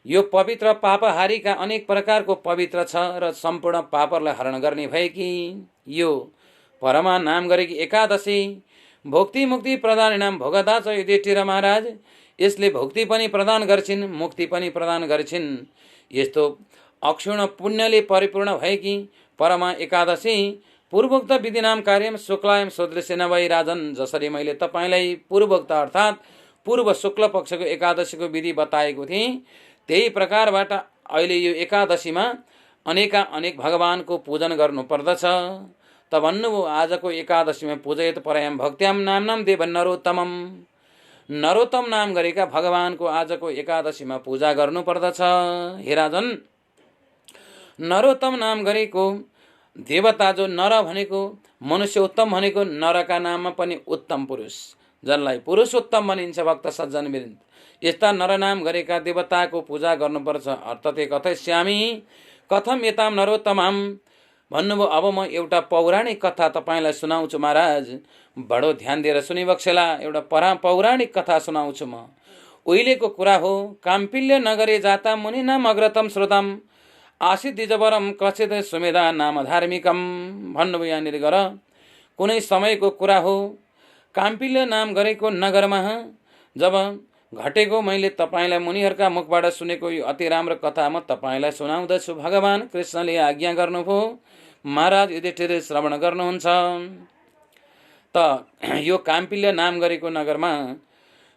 यो पवित्र पापहारीका अनेक प्रकारको पवित्र छ र सम्पूर्ण पापहरूलाई हरण गर्ने भएकी यो परमा नाम गरेकी एकादशी भोक्ति मुक्ति प्रदान नाम भोगदा छ युधिष्ठिर महाराज। यसले भोक्ति पनि प्रदान गर्छिन्, मुक्ति पनि प्रदान गर्छिन्। यस्तो अक्षुण पुण्यले परिपूर्ण भएकी परमा एकादशी पूर्वोक्त विधिनाम कार्यम शुक्लायम सदृश्य नभई राजन। जसरी मैले तपाईँलाई पूर्वोक्त अर्थात् पूर्व शुक्ल पक्षको एकादशीको विधि बताएको थिएँ, त्यही प्रकारबाट अहिले यो एकादशीमा अनेक भगवानको पूजन गर्नुपर्दछ। त भन्नुभयो आजको एकादशीमा पूजयत परयम भक्त्याम नाम देव नरोत्तमम। नरोत्तम नाम गरेका भगवानको आजको एकादशीमा पूजा गर्नुपर्दछ। हे राजन, नरोत्तम नाम गरेको देवता जो नर भनेको मनुष्य उत्तम भनेको नरका नाममा पनि उत्तम पुरुष, जसलाई पुरुषोत्तम भनिन्छ भक्त सज्जन वृन्द। यस्ता नर नाम गरेका देवताको पूजा गर्नुपर्छ। अर्थते कथयस्यामि कथम यताम नरोत्तमाम भन्नुभयो। अब म एउटा पौराणिक कथा तपाईँलाई सुनाउँछु महाराज, बडो ध्यान दिएर सुनिबक्सेला। एउटा पौराणिक कथा सुनाउँछु म। उहिलेको कुरा हो। काम्पिल्य नगरे जाता मुनि नाम अग्रतम श्रोतम आसित द्विजवरम कचित सुमेधा नाम धार्मिकम भन्नुभयो। यहाँनिर गर कुनै समयको कुरा हो। काम्पिल्य नाम गरेको नगरमा जब घटेको मैले तपाईँलाई मुनिहरूका मुखबाट सुनेको यो अति राम्रो कथा म तपाईँलाई सुनाउँदछु। भगवान कृष्णले आज्ञा गर्नुभयो, महाराज युधिष्ठिर श्रवण गर्नुहुन्छ। त यो काम्पिल्य नाम गरेको नगरमा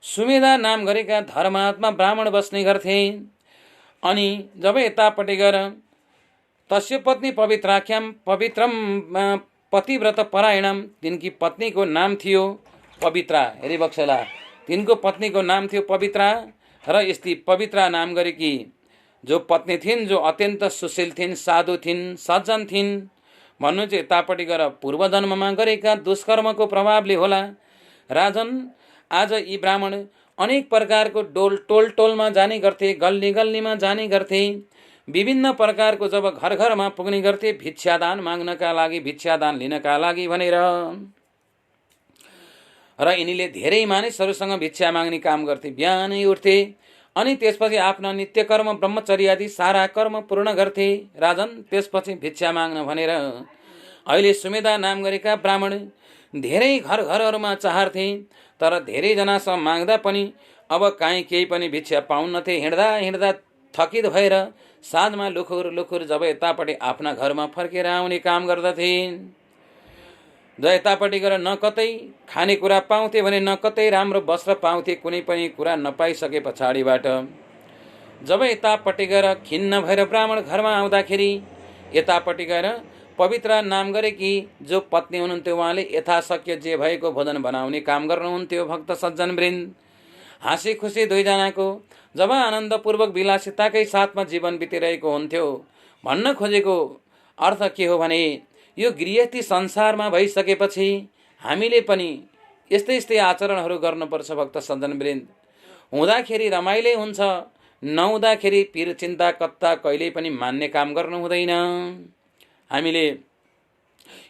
सुमेधा नाम गरेका धर्मात्मा ब्राह्मण बस्ने गर्थे। अनि जब यतापट्टि गएर तस्य पत्नी पवित्राख्याम पवित्रम पतिव्रत परायणम, तिनकी पत्नीको नाम थियो पवित्रा। हेरी बक्सेला, तिनको पत्नीको नाम थियो पवित्रा। र यस्ती पवित्रा नाम गरेकी जो पत्नी थिइन्, जो अत्यन्त सुशील थिइन्, साधु थिइन्, सज्जन थिइन्। भन्नु चाहिँ यतापट्टि गएर पूर्व जन्ममा गरेका दुष्कर्मको प्रभावले होला राजन। आज यी ब्राह्मण अनेक प्रकारको टोल टोलमा जाने गर्थे, गल्ली गल्लीमा जाने गर्थे। विभिन्न प्रकारको जब घर घरमा पुग्ने गर्थे भिक्षादान माग्नका लागि, भिक्षादान लिनका लागि भनेर। र यिनीले धेरै मानिसहरूसँग भिक्षा माग्ने काम गर्थे। बिहानै उठ्थे अनि त्यसपछि आफ्ना नित्यकर्म ब्रह्मचर्य आदि सारा कर्म पूर्ण गर्थे। राजन, त्यसपछि भिक्षा माग्न भनेर अहिले सुमेधा नाम गरेका ब्राह्मण धेरै घर घरहरूमा चहार्थे, तर धेरैजनासँग माग्दा पनि अब काहीँ केही पनि भिक्षा पाउन्नथे। हिँड्दा हिँड्दा थकित भएर साँझमा लुखुर लुखुर जब यतापट्टि आफ्ना घरमा फर्केर आउने काम गर्दथे। यतापट्टि गएर न कतै खानेकुरा पाउँथे भने न कतै राम्रो वस्त्र पाउँथे। कुनै पनि कुरा नपाइसके पछाडिबाट जब यतापट्टि गएर खिन्न भएर ब्राह्मण घरमा आउँदाखेरि यतापट्टि गएर पवित्र नाम गरेकी जो पत्नी हुनुहुन्थ्यो उहाँले यथाशक्य जे भएको भोजन बनाउने काम गर्नुहुन्थ्यो। भक्त सज्जन वृन्द, हाँसी खुसी दुईजनाको जब आनन्दपूर्वक विलासिताकै साथमा जीवन बितिरहेको हुन्थ्यो। भन्न खोजेको अर्थ के हो भने यो गृहस्थी संसारमा भइसकेपछि हामीले पनि यस्तै यस्तै आचरणहरू गर्नुपर्छ। भक्त सज्जन वृन्द, हुँदाखेरि रमाइलै हुन्छ, नहुँदाखेरि पिर चिन्ता कत्ता कहिल्यै पनि मान्ने काम गर्नु हुँदैन। हामीले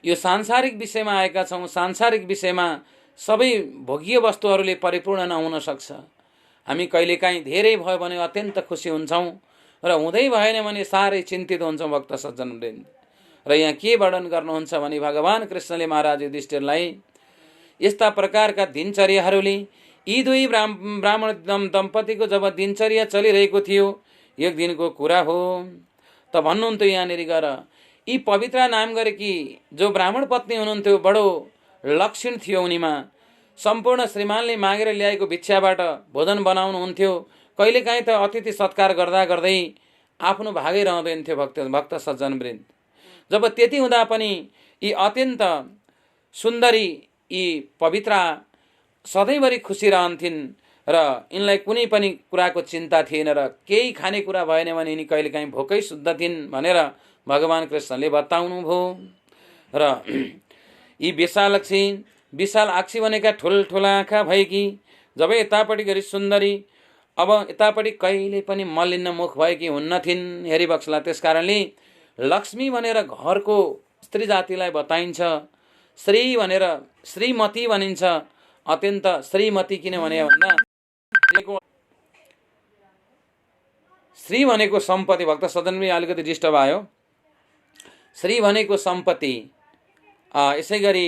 यो सांसारिक विषयमा आएका छौँ। सांसारिक विषयमा सबै भोग्य वस्तुहरूले परिपूर्ण नहुन सक्छ। हामी कहिलेकाहीँ धेरै भयो भने अत्यन्त खुसी हुन्छौँ र हुँदै भएन भने साह्रै चिन्तित हुन्छौँ। भक्त सज्जन वृन्द, र यहाँ के वर्णन गर्नुहुन्छ भने भगवान कृष्णले महाराज युधिष्ठिरलाई यस्ता प्रकारका दिनचर्याहरूले यी दुई ब्राह्मण दम्पतिको जब दिनचर्या चलिरहेको थियो, एक दिनको कुरा हो, त भन्नुहुन्थ्यो यहाँनिर गएर यी पवित्र नाम गरेकी जो ब्राह्मण पत्नी हुनुहुन्थ्यो बडो लक्षण थियो उनीमा। सम्पूर्ण श्रीमानले मागेर ल्याएको भिक्षाबाट भोजन बनाउनुहुन्थ्यो। कहिलेकाहीँ त अतिथि सत्कार गर्दा गर्दै आफ्नो भागै रहँदैन थियो। भक्त सज्जन वृन्द, जब त्यति हुँदा पनि यी अत्यन्त सुन्दरी यी पवित्र सधैँभरि खुसी रहन्थिन् र यिनलाई कुनै पनि कुराको चिन्ता थिएन र केही खानेकुरा भएन भने यिनी कहिलेकाहीँ भोकै सुत्दथिन् भनेर भगवान कृष्णले बताउनुभयो। र यी विशाल आक्षी भनेका ठुल्ठुला आँखा भएकी जब यतापट्टि गरी सुन्दरी, अब यतापट्टि कहिले पनि मलिन्न मुख भएकी हुन्नथिन् हेरिबक्सला। त्यसकारणले लक्ष्मी भनेर घरको स्त्री जातिलाई बताइन्छ। श्री भनेर श्रीमती भनिन्छ। अत्यन्त श्रीमती किन भने भन्दा श्री भनेको सम्पत्ति। भक्त सदनमै अलिकति डिस्टर्ब आयो। श्री भनेको सम्पत्ति, यसै गरी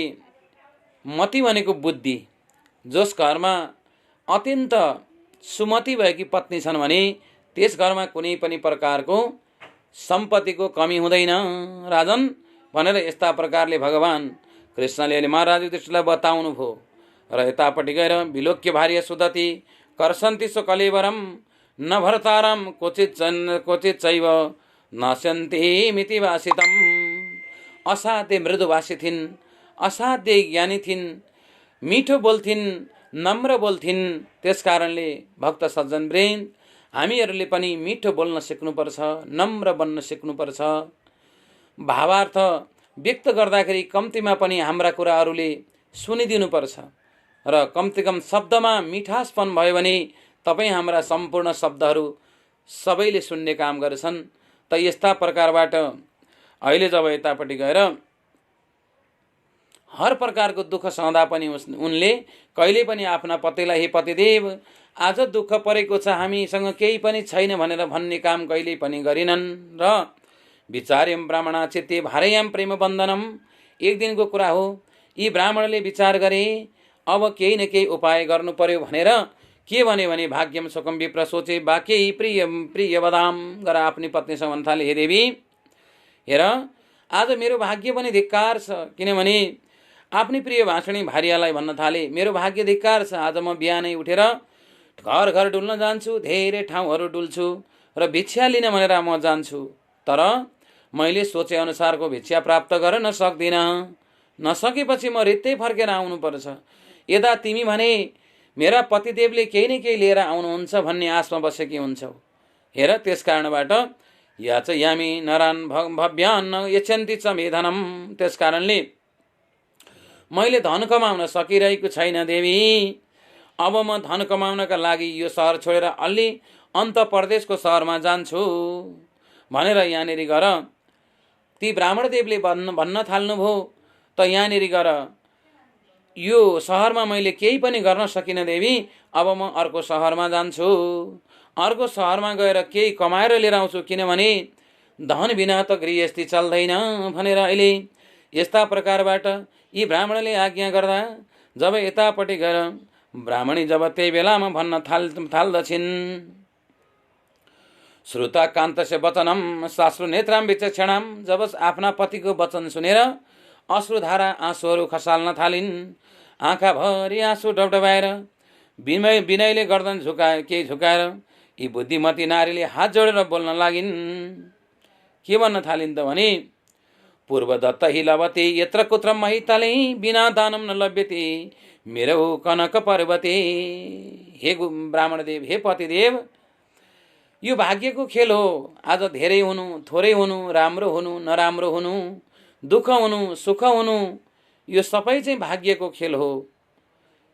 मती भनेको बुद्धि। जस घरमा अत्यन्त सुमति भएकी पत्नी छन् भने त्यस घरमा कुनै पनि प्रकारको सम्पत्तिको कमी हुँदैन राजन भनेर यस्ता प्रकारले भगवान कृष्णले महाराज युधिष्ठिरलाई बताउनु भयो। र यतापट्टि गएर विलोक्य भार्य सुदति कर्षन्ति सो कलेवरम न भरतारम क्वचित चैव नश्यन्ति मिति वासितम। असाध्य मृदुभाषी थिइन्, असाध्य ज्ञानी थिइन्, मिठो बोल्थिन्, नम्र बोल्थिन्। त्यसकारणले भक्त सज्जन वृन्द, हामीहरूले पनि मिठो बोल्न सिक्नुपर्छ, नम्र बन्न सिक्नुपर्छ। भावार्थ व्यक्त गर्दाखेरि कम्तीमा पनि हाम्रा कुराहरूले सुनिदिनुपर्छ र कमसेकम शब्दमा मिठासपन भयो भने तपाईँ हाम्रा सम्पूर्ण शब्दहरू सबैले सुन्ने काम गर्छन्। त यस्ता प्रकारबाट अहिले जब यतापट्टि गएर हर प्रकारको दुःख सहँदा पनि उनले कहिले पनि आफ्ना पतिलाई हे पतिदेव आज दुःख परेको छ, हामीसँग केही पनि छैन भनेर भन्ने काम कहिले पनि गरिनन्। र विचार्यम ब्राह्मणा चित्ते भारयाम प्रेम बन्धनम। एक दिनको कुरा हो, यी ब्राह्मणले विचार गरे अब केही न केही उपाय गर्नु पर्यो भनेर के भन्यो भने भाग्यम सुखम विप्र सोचे बाक्यै प्रिय बदाम गरेर आफ्नी पत्नीसँग भन्न थाले, हे देवी हेर आज मेरो भाग्य पनि धिक्कार छ। किनभने आफ्नै प्रिय भाषणी भार्यालाई भन्न थाले, मेरो भाग्य धिक्कार छ, आज म बिहानै उठेर घर घर डुल्न जान्छु, धेरै ठाउँहरू डुल्छु र भिक्षा लिन भनेर म जान्छु, तर मैले सोचे अनुसारको भिक्षा प्राप्त गर्न सक्दिनँ। नसकेपछि म रित्तै फर्केर आउनुपर्छ। यदा तिमी भने मेरा पतिदेवले केही न केही लिएर आउनुहुन्छ भन्ने आशमा बसेकी हुन्छौ। हेर त्यस कारणबाट याचयामि नरान भव्यान्न यच्छन्ति च मे धनम। त्यस कारणले मैले धन कमाउन सकिरहेको छैन देवी। अब म धन कमाउनका लागि यो सहर छोडेर अलि अन्त प्रदेशको सहरमा जान्छु भनेर यहाँनिर गर ती ब्राह्मणदेवले भन्न थाल्नुभयो। त यहाँनिर गर यो सहरमा मैले केही पनि गर्न सकिनँ देवी, अब म अर्को सहरमा जान्छु, अर्को सहरमा गएर केही कमाएर लिएर आउँछु, किनभने धन बिना त गृहस्थी चल्दैन भनेर अहिले यस्ता प्रकारबाट यी ब्राह्मणले आज्ञा गर्दा जब यतापट्टि गएर ब्राह्मणी जब त्यही बेलामा भन्न थाल्दछिन्, श्रुता कान्तस्य वचनम साश्रु नेत्राम विचक्षणाम। जब आफ्ना पतिको वचन सुनेर अश्रुधारा आँसुहरू खसाल्न थालिन्, आँखाभरि आँसु डबडबाएर विनयले गर्दन झुकाएर यी बुद्धिमती नारीले हात जोडेर बोल्न लागिन्। के भन्न थालिन् त भने, पूर्वदत्त हि लभते यत्र कुत्र महितले बिना दानम न लभ्यते मेरो कनक पर्वते। हे ब्राह्मण देव, हे पतिदेव, यो भाग्यको खेल हो। आज धेरै हुनु, थोरै हुनु, राम्रो हुनु, नराम्रो हुनु, दुःख हुनु, सुख हुनु, यो सबै चाहिँ भाग्यको खेल हो।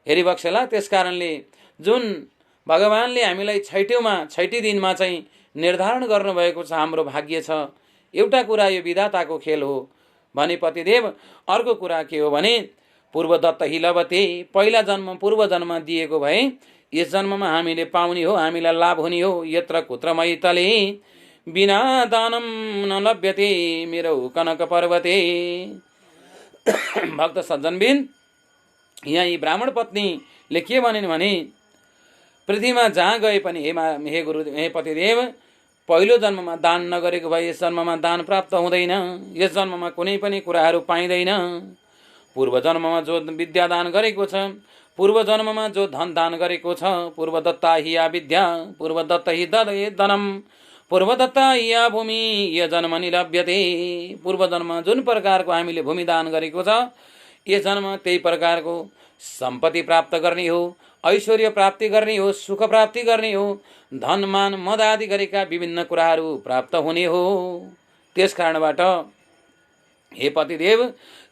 हेरिबक्सेला, त्यसकारणले जुन भगवानले हामीलाई छैटी दिनमा चाहिँ निर्धारण गर्नुभएको छ हाम्रो भाग्य छ, एउटा कुरा यो विधाताको खेल हो भने पतिदेव, अर्को कुरा के हो भने पूर्वदत्त हि लभते, पहिला जन्म पूर्व जन्म दिएको भए यस जन्ममा हामीले पाउने हो, हामीलाई लाभ हुने हो। यत्र कुत्र मैतले बिना दानम न लभ्यते मेरो कनक पर्वते। भक्त सज्जनबिन, यहाँ यी ब्राह्मण पत्नीले के भनिन् भने, पृथ्वीमा जहाँ गए पनि हे गुरुदेव, हे पतिदेव, पहिलो जन्ममा दान नगरेको भए यस जन्ममा दान प्राप्त हुँदैन, यस जन्ममा कुनै पनि कुराहरू पाइँदैन। पूर्व जन्ममा जो विद्या दान गरेको छ, पूर्व जन्ममा जो धन दान गरेको छ, पूर्वदत्ता he yeah Vidya Purvadatta he Dhanam पूर्वदत्ता he या भूमि य जन्मनि लभ्यते। पूर्व जन्ममा जुन प्रकारको हामीले भूमि दान गरेको छ, यस जन्म त्यही प्रकारको सम्पत्ति प्राप्त गर्ने हो, ऐश्वर्य प्राप्ति गर्ने हो, सुख प्राप्ति गर्ने हो, धन मान मद आदि गरेका विभिन्न कुराहरू प्राप्त हुने हो। त्यस कारणबाट हे पतिदेव,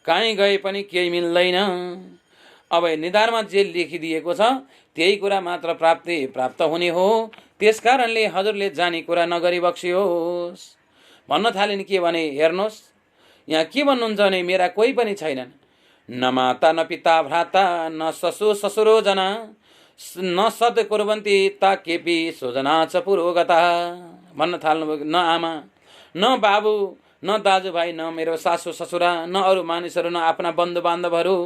कहीँ गए पनि केही मिल्दैन। अब निधारमा जे लेखिदिएको छ त्यही कुरा मात्र प्राप्त हुने हो। त्यस कारणले हजुरले जानी कुरा नगरी बक्सियोस् भन्न थालिन्। के भने, हेर्नुहोस् यहाँ के भन्नुहुन्छ भने, मेरा कोही पनि छैनन्, न माता न पिता भ्राता न ससुरो जना न सद कुर्वन्ती ता केपी स्वजना च पुरोगता भन्न थाल्नुभयो। न आमा, न बाबु, न दाजुभाइ, न मेरो सासु ससुरा, न अरू मानिसहरू, न आफ्ना बन्धु बान्धवहरू,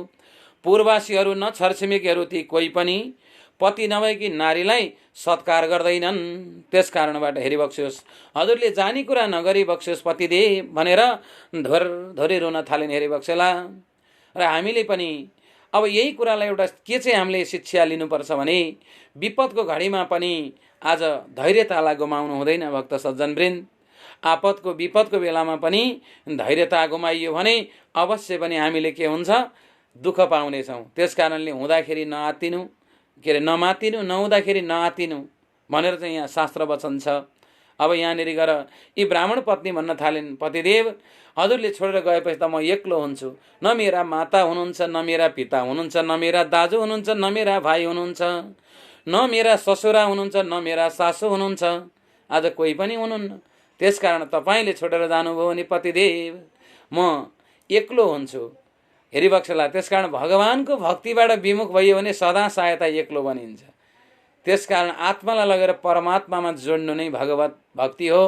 पूर्ववासीहरू, न छरछिमेकीहरू, ती कोही पनि पति नभएकी नारीलाई सत्कार गर्दैनन्। त्यस कारणबाट हेरिबक्सियोस्, हजुरले जानी कुरा नगरी बक्सियोस् पतिदेव भनेर धोरी रुन थालिन् हेरिबक्सेला। र हामीले पनि अब यही कुरालाई एउटा के चाहिँ हामीले शिक्षा लिनुपर्छ भने, विपदको घडीमा पनि आज धैर्यतालाई गुमाउनु हुँदैन भक्त सज्जनवृन्द। आपतको विपदको बेलामा पनि धैर्यता गुमाइयो भने अवश्य पनि हामीले के हुन्छ, दुःख पाउनेछौँ। त्यस कारणले हुँदाखेरि नआत्तिनु, नमात्तिनु, नहुँदाखेरि नआत्तिनु भनेर चाहिँ यहाँ शास्त्र वचन छ। अब यहाँनिर गएर यी ब्राह्मण पत्नी भन्न थालिन्, पतिदेव हजुरले छोडेर गएपछि त म एक्लो हुन्छु, न मेरा माता हुनुहुन्छ, न मेरा पिता हुनुहुन्छ, न मेरा दाजु हुनुहुन्छ, न मेरा भाइ हुनुहुन्छ, न मेरा ससुरा हुनुहुन्छ, न मेरा सासु हुनुहुन्छ, आज कोही पनि हुनुहुन्न। त्यसकारण तपाईँले छोडेर जानुभयो भने पतिदेव म एक्लो हुन्छु। हेरिबक्सेला, त्यसकारण भगवानको भक्तिबाट विमुख भइयो भने सदा सहायता एक्लो बनिन्छ। त्यसकारण आत्मालाई लगेर परमात्मामा जोड्नु नै भगवत भक्ति हो।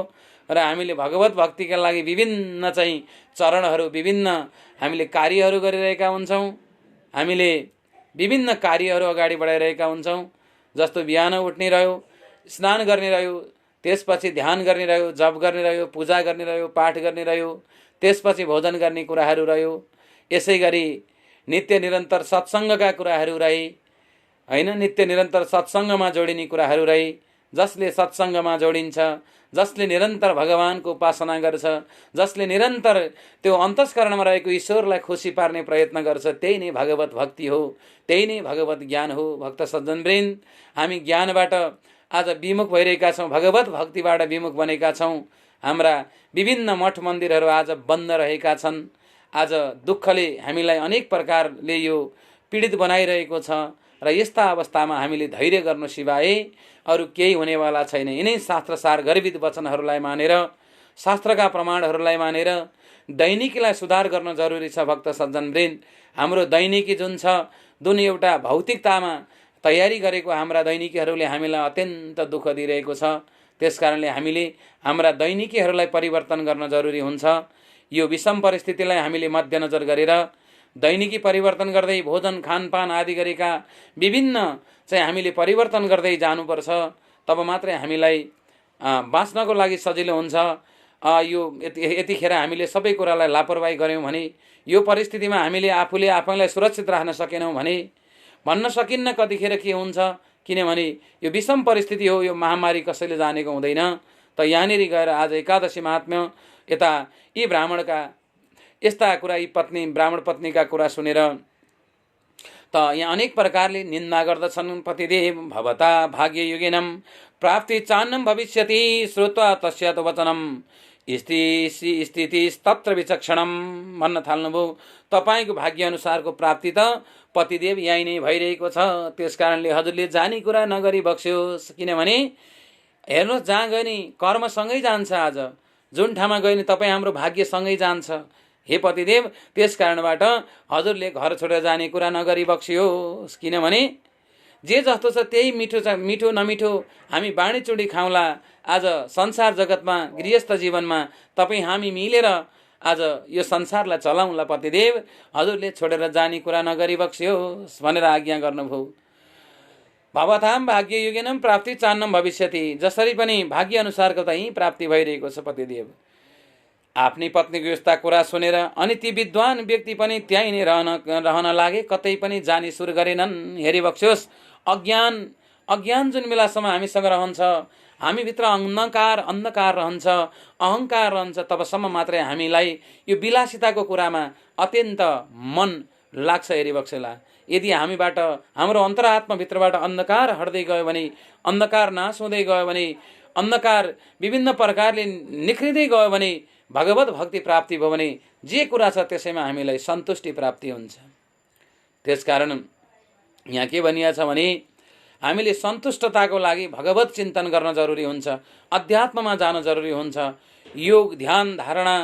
र हामीले भगवत भक्तिका लागि विभिन्न चाहिँ चरणहरू, विभिन्न हामीले कार्यहरू गरिरहेका हुन्छौँ। हामीले विभिन्न कार्यहरू अगाडि बढाइरहेका हुन्छौँ। जस्तो बिहान उठ्ने रह्यो, स्नान गर्ने रह्यो, त्यसपछि ध्यान गर्ने रह्यो, जप गर्ने रह्यो, पूजा गर्ने रह्यो, पाठ गर्ने रह्यो, त्यसपछि भोजन गर्ने कुराहरू रह्यो। यसै गरी नित्य निरन्तर सत्सङ्गका कुराहरू रहे, होइन, नित्य निरन्तर सत्सङ्गमा जोडिने कुराहरू रहे। जसले सत्सङ्गमा जोडिन्छ, जसले निरन्तर भगवानको उपासना गर्छ, जसले निरन्तर त्यो अन्तस्करणमा रहेको ईश्वरलाई खुसी पार्ने प्रयत्न गर्छ, त्यही नै भगवत भक्ति हो, त्यही नै भगवत ज्ञान हो। भक्त सज्जनवृन्द, हामी ज्ञानबाट आज विमुख भइरहेका छौँ, भगवत भक्तिबाट विमुख बनेका छौँ। हाम्रा विभिन्न मठ मन्दिरहरू आज बन्द रहेका छन्। आज दुःखले हामीलाई अनेक प्रकारले यो पीडित बनाइरहेको छ। र यस्ता अवस्थामा हामीले धैर्य गर्नु सिवाय अरू केही हुनेवाला छैन। यिनै शास्त्रसार गर्भित वचनहरूलाई मानेर, शास्त्रका प्रमाणहरूलाई मानेर दैनिकीलाई सुधार गर्न जरुरी छ भक्त सज्जनवृन्द। हाम्रो दैनिकी जुन छ, जुन एउटा भौतिकतामा तयारी गरेको हाम्रा दैनिकीहरूले हामीलाई अत्यन्त दुःख दिइरहेको छ। त्यसकारणले हामीले हाम्रा दैनिकीहरूलाई परिवर्तन गर्न जरुरी हुन्छ। यो विषम परिस्थितिलाई हामीले मध्यनजर गरेर दैनिकी परिवर्तन गर्दै भोजन खानपान आदि गरेका विभिन्न चाहिँ हामीले परिवर्तन गर्दै जानुपर्छ। तब मात्रै हामीलाई बाँच्नको लागि सजिलो हुन्छ। यो यतिखेर हामीले सबै कुरालाई लापरवाही गऱ्यौँ भने, यो परिस्थितिमा हामीले आफूले आफैलाई सुरक्षित राख्न सकेनौँ भने भन्न सकिन्न कतिखेर के हुन्छ। किनभने यो विषम परिस्थिति हो, यो महामारी कसैले जानेको हुँदैन। त यहाँनिर गएर आज एकादशी महात्म्य यता यी ब्राह्मणका यस्ता कुरा, यी ब्राह्मण पत्नीका कुरा सुनेर त यहाँ अनेक प्रकारले निन्दा गर्दछन्। पतिदेव भवता भाग्ययुगिनं प्राप्ति चान्नं भविष्यति श्रुत्वा तस्यात् वचनं स्थितिस्तत्र विचक्षणं भन्न थाल्नुभयो। तपाईँको भाग्य अनुसारको प्राप्ति त पतिदेव यहीँ नै भइरहेको छ। त्यसकारणले हजुरले जानी कुरा नगरी बक्स्योस्। किनभने हेर्नुहोस्, जहाँ गयो नि कर्मसँगै जान्छ। आज जुन ठाउँमा गयो नि तपाईँ हाम्रो भाग्यसँगै जान्छ हे पतिदेव। त्यस कारणबाट हजुरले घर छोडेर जाने कुरा नगरी बक्स्योस्। किनभने जे जस्तो छ त्यही मिठो छ, मिठो नमिठो हामी बाँडीचुँडी खाउँला। आज संसार जगतमा गृहस्थ जीवनमा तपाईँ हामी मिलेर आज यो संसारलाई चलाउँला। पतिदेव हजुरले छोडेर जाने कुरा नगरी बक्स्योस् भनेर आज्ञा गर्नुभयो। भवतां भाग्ययुगिनं प्राप्ति चान्नं भविष्यति। जसरी पनि भाग्य अनुसारको त यहीँ प्राप्ति भइरहेको छ पतिदेव। आफ्नी पत्नीको यस्ता कुरा सुनेर अनि ती विद्वान व्यक्ति पनि त्यहीँ नै रहन लागे, कतै पनि जाने सुरु गरेनन्। हेरी बक्स्योस्, अज्ञान जुन बेलासम्म हामीसँग रहन्छ, हामीभित्र अन्धकार रहन्छ, अहङ्कार रहन्छ, तबसम्म मात्रै हामीलाई यो विलासिताको कुरामा अत्यन्त मन लाग्छ। हेरी बक्सेला, यदि हामीबाट हाम्रो अन्तरात्माभित्रबाट अन्धकार हट्दै गयो भने, अन्धकार नाश हुँदै गयो भने, अन्धकार विभिन्न प्रकारले निख्रिँदै गयो भने, भगवत भक्ति प्राप्ति भयो भने जे कुरा छ त्यसैमा हामीलाई सन्तुष्टि प्राप्ति हुन्छ। त्यसकारण यहाँ के भनिएको छ भने हामीले सन्तुष्टताको लागि भगवत चिन्तन गर्न जरुरी हुन्छ, अध्यात्ममा जान जरुरी हुन्छ। योग ध्यान धारणा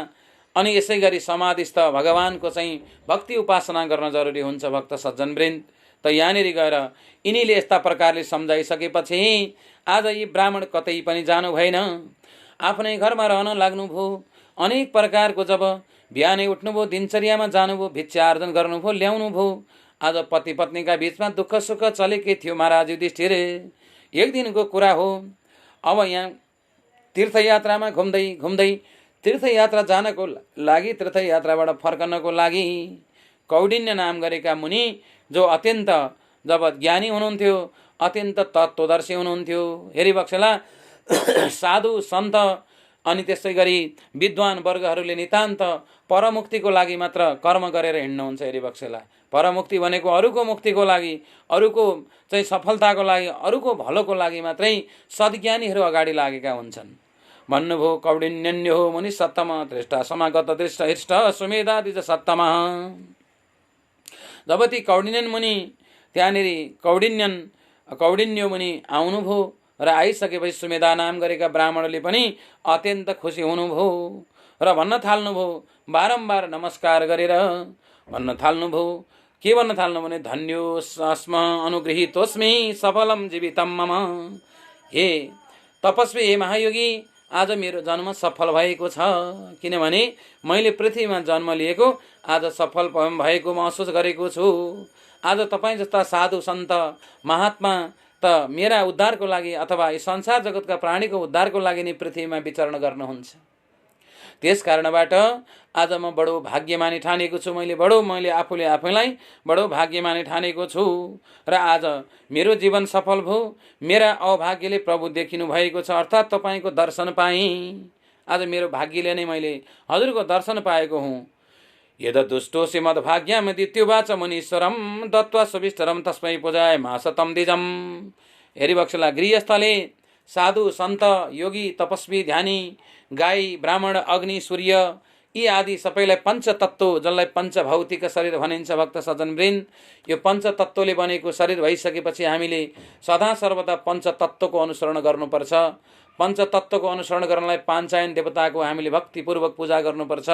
अनि यसै गरी समाधिस्थ भगवानको चाहिँ भक्ति उपासना गर्न जरुरी हुन्छ भक्त सज्जनवृन्द। त यहाँनिर गएर यिनीले यस्ता प्रकारले सम्झाइसकेपछि आज यी ब्राह्मण कतै पनि जानु भएन, आफ्नै घरमा रहन लाग्नुभयो। अनेक प्रकारको जब बिहानै उठ्नुभयो, दिनचर्यामा जानुभयो, भिक्षा आर्जन गर्नुभयो, ल्याउनुभयो। आज पति पत्नीका बीचमा दुःख सुख चलेकै थियो महाराज युधिष्ठिर। एक दिनको कुरा हो। अब यहाँ तीर्थयात्रामा घुम्दै घुम्दै तीर्थयात्रा जानको लागि, तीर्थयात्राबाट फर्कनको लागि कौडिन्य नाम गरेका मुनि जो अत्यन्त जब ज्ञानी हुनुहुन्थ्यो, अत्यन्त तत्त्वदर्शी हुनुहुन्थ्यो। हेरी बक्सेला साधु सन्त अनि त्यसै गरी विद्वान वर्गहरूले नितान्त परमुक्तिको लागि मात्र कर्म गरेर हिँड्नुहुन्छ। हेरी बक्सेला परमुक्ति भनेको अरूको मुक्तिको लागि, अरूको चाहिँ सफलताको लागि, अरूको भलोको लागि मात्रै सद्ज्ञानीहरू अगाडि लागेका हुन्छन् भन्नुभयो। कौडिन्यो मुनि सत्तम दृष्टा समागत दृष्ट हृष्ट सुमेधादि च सत्तम। जब ती कौडिन्यन मुनि त्यहाँनिर कौडिन्यो मुनि आउनुभयो र आइसकेपछि सुमेधा नाम गरेका ब्राह्मणले पनि अत्यन्त खुसी हुनुभयो र भन्न थाल्नुभयो, बारम्बार नमस्कार गरेर भन्न थाल्नुभयो। के भन्न थाल्नु भने धन्योस्म अनुगृहीतोस्मि सफलम जीवितम मम। हे तपस्वी, हे महायोगी, आज मेरो जन्म सफल भएको छ। किनभने मैले पृथ्वीमा जन्म लिएको आज सफल भएको महसुस गरेको छु। आज तपाईँ जस्ता साधु सन्त महात्मा त मेरा उद्धारको लागि अथवा यस संसार जगतका प्राणीको उद्धारको लागि नै पृथ्वीमा विचरण गर्नुहुन्छ। त्यस कारणबाट आज म बडो भाग्यमानी ठानेको छु। मैले आफूले आफैलाई बडो भाग्यमानी ठानेको छु र आज मेरो जीवन सफल भयो। मेरा अभाग्यले प्रभु देखिनु भएको छ, अर्थात् तपाईँको दर्शन पाएँ। आज मेरो भाग्यले नै मैले हजुरको दर्शन पाएको हुँ। यद दुष्टोसि मद्भाग्यम दित्युवाच मुनीश्वरम दत्वा सुविष्टरम तस्मै पूजाय मासतम द्विजम। हेरी बक्सेला गृहस्थले साधु सन्त योगी तपस्वी ध्यानी गाई ब्राह्मण अग्नि सूर्य यी आदि सबैलाई पञ्चतत्त्व, जसलाई पञ्चभौतिक शरीर भनिन्छ भक्त सज्जनवृन्द, यो पञ्चतत्त्वले बनेको शरीर भइसकेपछि हामीले सदा सर्वदा पञ्चतत्त्वको अनुसरण गर्नुपर्छ। पञ्चतत्त्वको अनुसरण गर्नलाई पाञ्चायन देवताको हामीले भक्तिपूर्वक पूजा गर्नुपर्छ।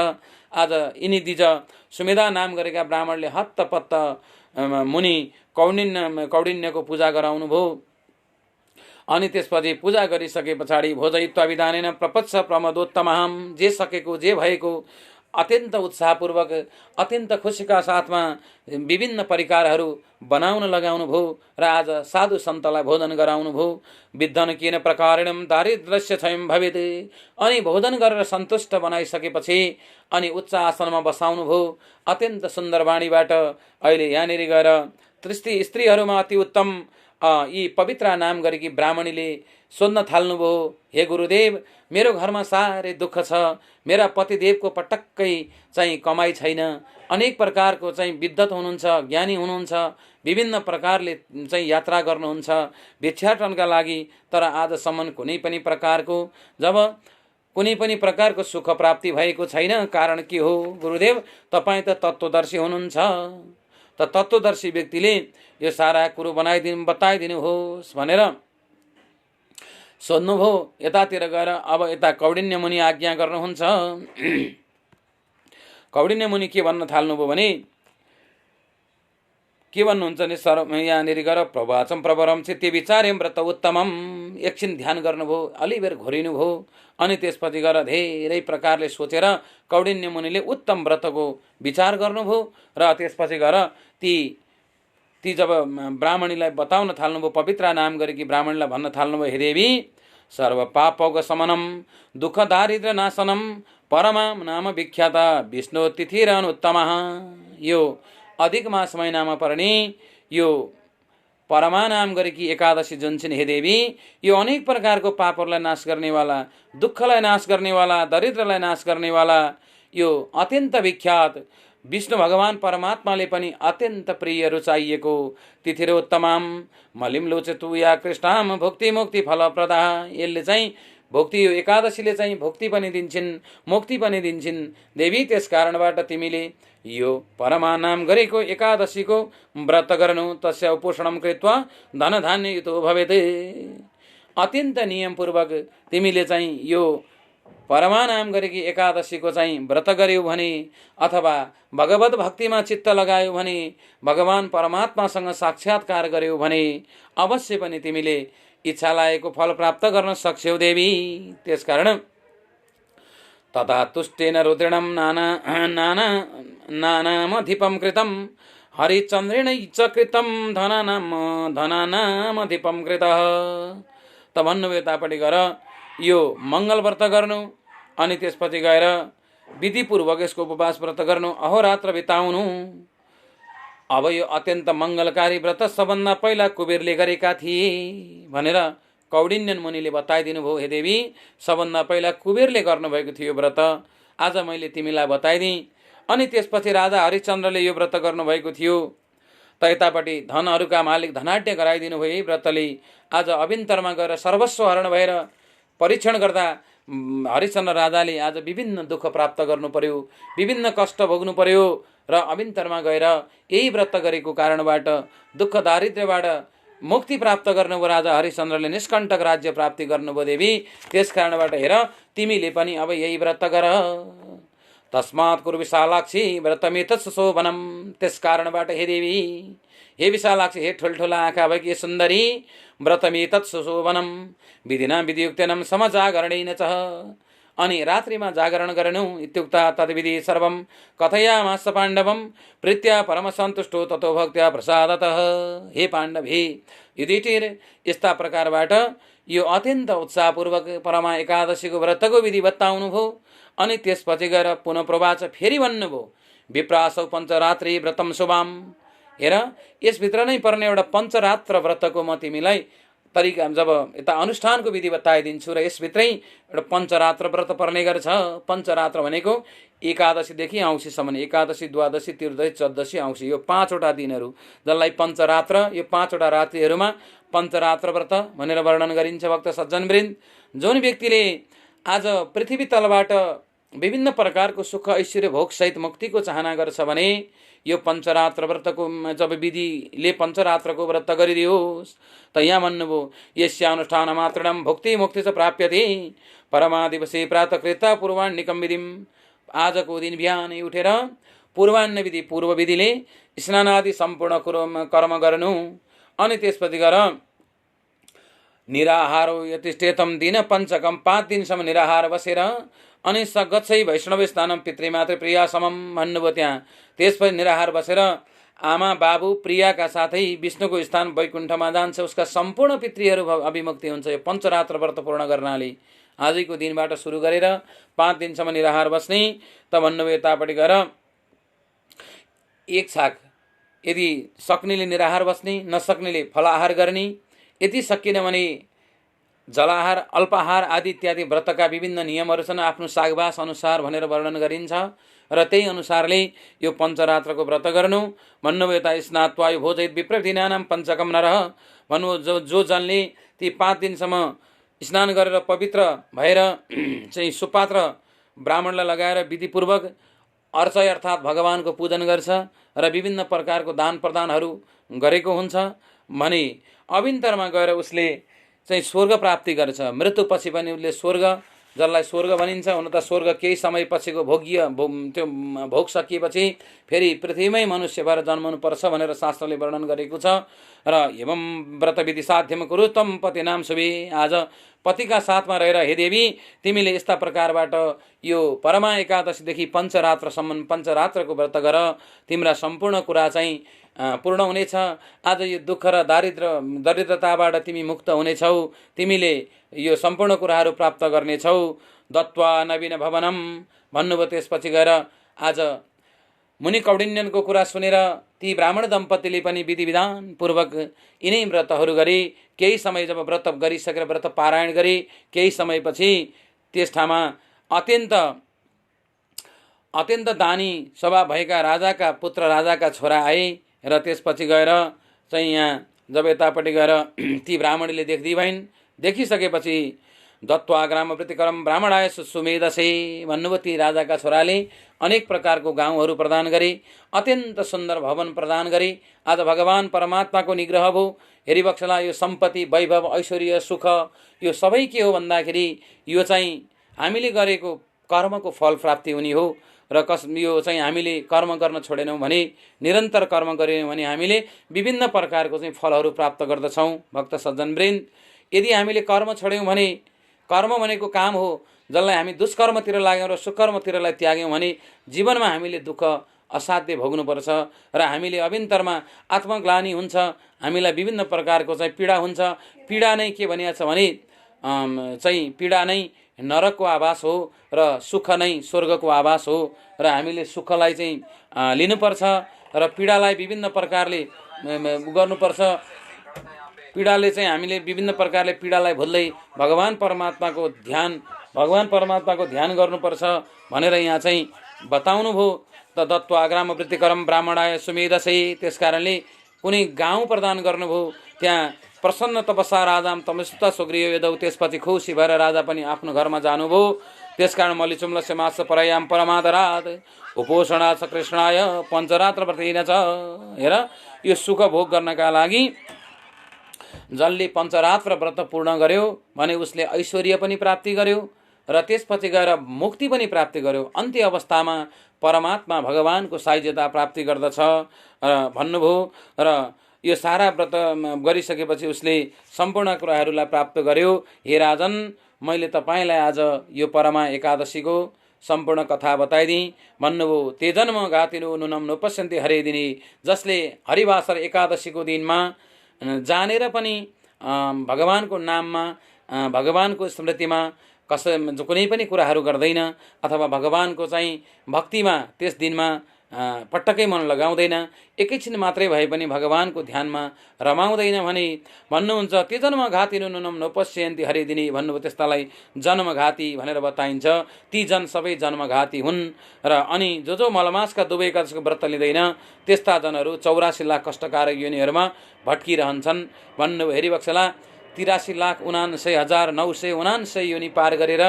आज यिनी दिज सुमेधा नाम गरेका ब्राह्मणले हत्तपत्त मुनि कौडिन्यको पूजा गराउनु भयो। अनि त्यसपछि पूजा गरिसके पछाडि भोजयित्वा विधानेन प्रपच्छ प्रमदोत्तमहम, जे सकेको जे भएको अत्यन्त उत्साहपूर्वक अत्यन्त खुसीका साथमा विभिन्न परिकारहरू बनाउन लगाउनु भयो र आज साधु सन्तलाई भोजन गराउनु भयो। विद्धन किन प्रकारेण दारिद्र्यस्य क्षयं भवेत्, अनि भोजन गरेर सन्तुष्ट बनाइसकेपछि अनि उच्च आसनमा बसाउनु भयो। अत्यन्त सुन्दर वाणीबाट अहिले यहाँनिर गएर स्त्रीहरूमा अति उत्तम यी पवित्र नाम गरेकी ब्राह्मणीले सोध्न थाल्नुभयो, हे गुरुदेव, मेरो घरमा साह्रै दुःख छ, मेरा पतिदेवको पटक्कै चाहिँ कमाई छैन, अनेक प्रकारको चाहिँ विद्वत हुनुहुन्छ, ज्ञानी हुनुहुन्छ, विभिन्न प्रकारले चाहिँ यात्रा गर्नुहुन्छ भिक्षाटनका लागि, तर आजसम्म कुनै पनि प्रकारको सुख प्राप्ति भएको छैन। कारण के हो गुरुदेव? तपाईँ त तत्त्वदर्शी हुनुहुन्छ, त तत्त्वदर्शी व्यक्तिले यो सारा कुरो बताइदिनुहोस् भनेर सोध्नुभयो। यतातिर गएर अब यता कौडिन्य मुनि आज्ञा गर्नुहुन्छ। कौडिन्य मुनि के भन्न थाल्नुभयो भने, के भन्नुहुन्छ भने यहाँनिर गएर प्रवाचम प्रवरम चित्ते विचार्यम व्रत उत्तमम, एकछिन ध्यान गर्नुभयो, अलिबेर घोरिनुभयो, अनि त्यसपछि गएर धेरै प्रकारले सोचेर कौडिन्य मुनिले उत्तम व्रतको विचार गर्नुभयो र त्यसपछि गएर ती जब ब्राह्मणीलाई बताउन थाल्नुभयो, पवित्र नाम गरेकी ब्राह्मणीलाई भन्न थाल्नुभयो, हे देवी, सर्व पापौघ शमनम दुःख दारिद्र्य नाशनम परमाम नाम विख्याता विष्णु तिथिरन उत्तम। यो अधिक मास महिनामा पर्ने यो परमा नाम गरेकी एकादशी जुन छिन्, हे देवी, यो अनेक प्रकारको पापहरूलाई नाश गर्नेवाला, दुःखलाई नाश गर्नेवाला, दरिद्रलाई नाश गर्नेवाला यो अत्यन्त विख्यात विष्णु भगवान परमात्माले पनि अत्यन्त प्रिय रुचाइएको तिथिरोत्तमाम मलिम लोचतु या कृष्णाम भुक्ति मुक्ति फलप्रदा। यसले चाहिँ भुक्ति, यो एकादशीले चाहिँ भुक्ति पनि दिन्छन्, मुक्ति पनि दिन्छन्। देवी, त्यस कारणबाट तिमीले यो परमा नाम गरेको एकादशीको व्रत गर्नु, तस्य उपोषणम कृत्वा धन धान्य युतो भवेत्। अत्यन्त नियमपूर्वक तिमीले चाहिँ यो परमा नाम गरेकी एकादशीको चाहिँ व्रत गर्यौ भने, अथवा भगवत भक्तिमा चित्त लगायौ भने, भगवान परमात्मासँग साक्षात्कार गर्यौ भने अवश्य पनि तिमीले इच्छा लागेको फल प्राप्त गर्न सक्छौ देवी। त्यसकारण तथा तुष्टेन रुद्रणम नानामधिपम कृतम हरिचन्द्रेण च कृतम धनानामधिपम कृतः। त भन्नुभयो यतापट्टि गएर यो मङ्गल व्रत गर्नु, अनि त्यसपछि गएर विधिपूर्वक यसको उपवास व्रत गर्नु, अहोरात्र बिताउनु। अब यो अत्यन्त मङ्गलकारी व्रत सबभन्दा पहिला कुबेरले गरेका थिए भनेर कौडिन्यन मुनिले बताइदिनु भयो। हे देवी, सबभन्दा पहिला कुबेरले गर्नुभएको थियो व्रत, आज मैले तिमीलाई बताइदिएँ। अनि त्यसपछि राजा हरिश्चन्द्रले यो व्रत गर्नुभएको थियो। त यतापट्टि धनहरूका मालिक धनाढ्य गराइदिनु भयो। व्रतले आज अभिन्तरमा गएर सर्वस्व हरण भएर परीक्षण गर्दा हरिश्चन्द्र राजाले आज विभिन्न दुःख प्राप्त गर्नु पर्यो, विभिन्न कष्ट भोग्नु पर्यो र अभिन्तरमा गएर यही व्रत गरेको कारणबाट दुःख दारिद्र्यबाट मुक्ति प्राप्त गर्नुभयो। राजा हरिश्चन्द्रले निष्कण्टक राज्य प्राप्ति गर्नुभयो देवी। त्यस कारणबाट हेर, तिमीले पनि अब यही व्रत गर। तस्मात् कुरु विशालाक्षी व्रतमेतत् शोभनम। त्यस कारणबाट हे देवी, हे विशालाक्षी, हे ठुल्ठुला आँखा भएकी सुन्दरी, व्रतमेतत् सुशोभनम विधिना विधियुक्तेन समजागरणेन च। अनि रात्रिमा जागरण गर्नु इत्युक्ता तद्विधि सर्वं कथयामास पाण्डवं प्रीत्या परम सन्तुष्टो ततो भक्त्या प्रसादतः। हे पाण्डव, हे युधिष्ठिर, यस्ता प्रकारबाट यो अत्यन्त उत्साहपूर्वक परमा एकादशीको व्रतको विधि बताउनु भयो। अनि त्यसपछि गएर पुनः प्रवाच फेरि भन्नुभयो, विप्रासौ पञ्चरात्रि व्रतम शुभाम। हेर, यसभित्र नै पर्ने एउटा पञ्चरात्र व्रतको म तिमीलाई तरिका, जब यता अनुष्ठानको विधि बताइदिन्छु र यसभित्रै एउटा पञ्चरात्र व्रत पर्ने गर्छ। पञ्चरात्र भनेको एकादशीदेखि औँसीसम्म, एकादशी, द्वादशी, त्रियोदशी, चौदशी, औँसी, यो 5वटा दिनहरू, जसलाई पञ्चरात्र, यो 5वटा रात्रिहरूमा पञ्चरात्र व्रत भनेर वर्णन गरिन्छ। भक्त सज्जनवृन्द, जुन व्यक्तिले आज पृथ्वी तलबाट विभिन्न प्रकारको सुख ऐश्वर्य भोगसहित मुक्तिको चाहना गर्छ भने यो पञ्चरात्र व्रतको जब विधिले पञ्चरात्रको व्रत गरिदियोस् त यहाँ भन्नुभयो यस्यानुष्ठान मात्रणं भुक्ति मुक्ति च प्राप्यते परमादिवसे प्रातकृत पूर्वाह्निकं विधिम्। आजको दिन बिहानै उठेर पूर्वाह्न विधि पूर्व विधिले स्नानादि सम्पूर्ण कर्म गर्नु, अनि त्यसपछि गएर निराहारो यतिष्ठेतम दिन पञ्चकम 5 दिनसम्म निराहार बसेर अनि सगच्छै वैष्णव स्थानम पितृमातृ प्रिया समम भन्नुभयो। त्यहाँ त्यसपछि निराहार बसेर आमा बाबु प्रियाका साथै विष्णुको स्थान वैकुण्ठमा जान्छ, उसका सम्पूर्ण पितृहरू अभिमुक्ति हुन्छ। यो पञ्चरात्र व्रत पूर्ण गर्नाले आजको दिनबाट सुरु गरेर 5 दिनसम्म निराहार बस्ने। त भन्नुभयो यतापट्टि गएर एक छाक यदि सक्नेले निराहार बस्ने, नसक्नेले फलाहार गर्ने, यदि सकिन भने जलाहार अल्पाहार आदि इत्यादि व्रतका विभिन्न नियमहरू छन्, आफ्नो सागवास अनुसार भनेर वर्णन गरिन्छ र त्यही अनुसारले यो पञ्चरात्रको व्रत गर्नु। भन्नुभयो यता स्नात्वा भोजयित विप्रविधिनानां पञ्चकम नरः भन्नुभयो जो जनले ती 5 दिनसम्म स्नान गरेर पवित्र भएर चाहिँ सुपात्र ब्राह्मणलाई लगाएर विधिपूर्वक अर्चय अर्थात् भगवानको पूजन गर्छ र विभिन्न प्रकारको दान प्रदानहरू गरेको हुन्छ भने अभिन्तरमा गएर उसले चाहिँ स्वर्ग प्राप्ति गर्छ। मृत्युपछि पनि उसले स्वर्ग, जसलाई स्वर्ग भनिन्छ, हुन त स्वर्ग केही समयपछिको त्यो भोग सकिएपछि फेरि पृथ्वीमै मनुष्य भएर जन्मनुपर्छ भनेर शास्त्रले वर्णन गरेको छ। र एवं व्रतविधि साध्यम कुरु तम पतिनाम शुभे। आज पतिका साथमा रहेर हे देवी तिमीले यस्ता प्रकारबाट यो परमा एकादशीदेखि पञ्चरात्रसम्म पञ्चरात्रको व्रत गर, तिम्रा सम्पूर्ण कुरा चाहिँ पूर्ण हुनेछ। आज यो दुःख र दरिद्रताबाट तिमी मुक्त हुनेछौ, तिमीले यो सम्पूर्ण कुराहरू प्राप्त गर्नेछौ। दत्वा नवीन भवनम भन्नुभयो। त्यसपछि गएर आज मुनि कौडिन्यनको कुरा सुनेर ती ब्राह्मण दम्पतिले पनि विधि विधान पूर्वक यिनै व्रतहरू गरे। केही समय जब व्रत गरिसकेर व्रत पारायण गरे, केही समयपछि त्यस ठाउँमा अत्यन्त दानी स्वभाव भएका राजाका पुत्र राजाका छोरा आए र त्यसपछि गएर चाहिँ यहाँ जब यतापट्टि गएर ती ब्राह्मणीले देख्दै भइन्। देखिसकेपछि दत्वा ग्राम प्रतिकरम ब्राह्मणाय सुमेधसे भन्नुभयो। ती राजाका छोराले अनेक प्रकारको गाउँहरू प्रदान गरे, अत्यन्त सुन्दर भवन प्रदान गरे। आज भगवान परमात्माको निग्रह भयो। हेरिबक्सला यो सम्पत्ति वैभव ऐश्वर्य सुख यो सबै के हो भन्दाखेरि यो चाहिँ हामीले गरेको कर्मको फल प्राप्ति हुने हो। र यो चाहिँ हामीले कर्म गर्न छोडेनौँ भने, निरन्तर कर्म गरेनौँ भने हामीले विभिन्न प्रकारको चाहिँ फलहरू प्राप्त गर्दछौँ। भक्त सज्जनवृन्द, यदि हामीले कर्म छोड्यौँ भने, कर्म भनेको काम हो, जसलाई हामी दुष्कर्मतिर लाग्यौँ र सुकर्मतिरलाई त्याग्यौँ भने जीवनमा हामीले दुःख असाध्य भोग्नुपर्छ र हामीले अभिन्तरमा आत्मग्लानि हुन्छ, हामीलाई विभिन्न प्रकारको चाहिँ पीडा हुन्छ। पीडा नै के भनिएको छ भने चाहिँ पीडा नै नरकको आवास हो र सुख नै स्वर्गको आवास हो। र हामीले सुखलाई चाहिँ लिनुपर्छ र पीडालाई विभिन्न प्रकारले गर्नुपर्छ। पीडाले चाहिँ हामीले विभिन्न प्रकारले पीडालाई भुल्दै भगवान परमात्माको ध्यान गर्नुपर्छ भनेर यहाँ चाहिँ बताउनु भयो। त दत्वा ग्राम वृत्तिकरम ब्राह्मणाय सुमेधसे, त्यसकारणले कुनै गाउँ प्रदान गर्नुभयो। त्यहाँ प्रसन्न तपस्या राजाम तमस्त सुग्रीव वेदौ, त्यसपछि खुसी भएर राजा पनि आफ्नो घरमा जानुभयो। त्यसकारण मल्लिचुम्लस्य मास परयाम परमादराद उपोषणा छ कृष्णाय पञ्चरात्र व्रतेन च। हेर, यो सुख भोग गर्नका लागि जसले पञ्चरात्र व्रत पूर्ण गर्यो भने उसले ऐश्वर्य पनि प्राप्ति गर्यो र त्यसपछि गएर मुक्ति पनि प्राप्ति गर्यो। अन्त्य अवस्थामा परमात्मा भगवानको सायुज्यता प्राप्ति गर्दछ भन्नुभयो। र यो सारा व्रत गरिसकेपछि उसले सम्पूर्ण कुराहरूलाई प्राप्त गर्यो। हे राजन, मैले तपाईँलाई आज यो परमा एकादशीको सम्पूर्ण कथा बताइदिएँ भन्नुभयो। ते जन्म घातिनु नुनम नुपश्यन्ति हरे दिने, जसले हरिवासर एकादशीको दिनमा जानेर पनि भगवानको नाममा भगवानको स्मृतिमा कुनै पनि कुराहरू गर्दैन अथवा भगवानको चाहिँ भक्तिमा त्यस दिनमा पटक्कै मन लगाउँदैन, एकैछिन मात्रै भए पनि भगवानको ध्यानमा रमाउँदैन भने भन्नुहुन्छ त्यो जन्मघाती नुनम नपश्यन्ति हरिदिनी भन्नुभयो। त्यस्तालाई जन्मघाती भनेर बताइन्छ। ती जन सबै जन्मघाती हुन् र अनि जो मलमासका दुवै एकादशीको व्रत लिँदैन त्यस्ता जनहरू 84 लाख कष्टकारक योनिहरूमा भट्किरहन्छन् भन्नुभयो। हेरिबक्सला 83,79,979 योनि पार गरेर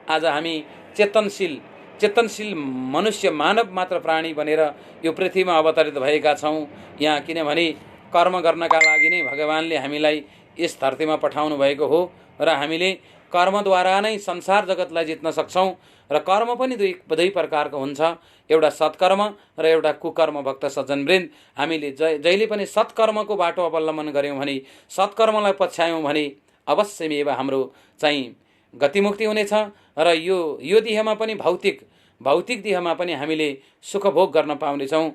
आज हामी चेतनशील चेतनशील मनुष्य मानव मात्र प्राणी बनेर यो पृथ्वीमा अवतरित भएका छौँ यहाँ, किनभने कर्म गर्नका लागि नै भगवानले हामीलाई यस धरतीमा पठाउनु भएको हो र हामीले कर्मद्वारा नै संसार जगतलाई जित्न सक्छौँ। र कर्म पनि दुई प्रकारको हुन्छ, एउटा सत्कर्म र एउटा कुकर्म। भक्त सज्जनवृन्द, हामीले जहिले पनि सत्कर्मको बाटो अवलम्बन गऱ्यौँ भने, सत्कर्मलाई पछ्यायौँ भने अवश्यमेव हाम्रो चाहिँ गतिमुक्ति हुनेछ र यो देहमा पनि भौतिक देहमा पनि हामीले सुखभोग गर्न पाउनेछौँ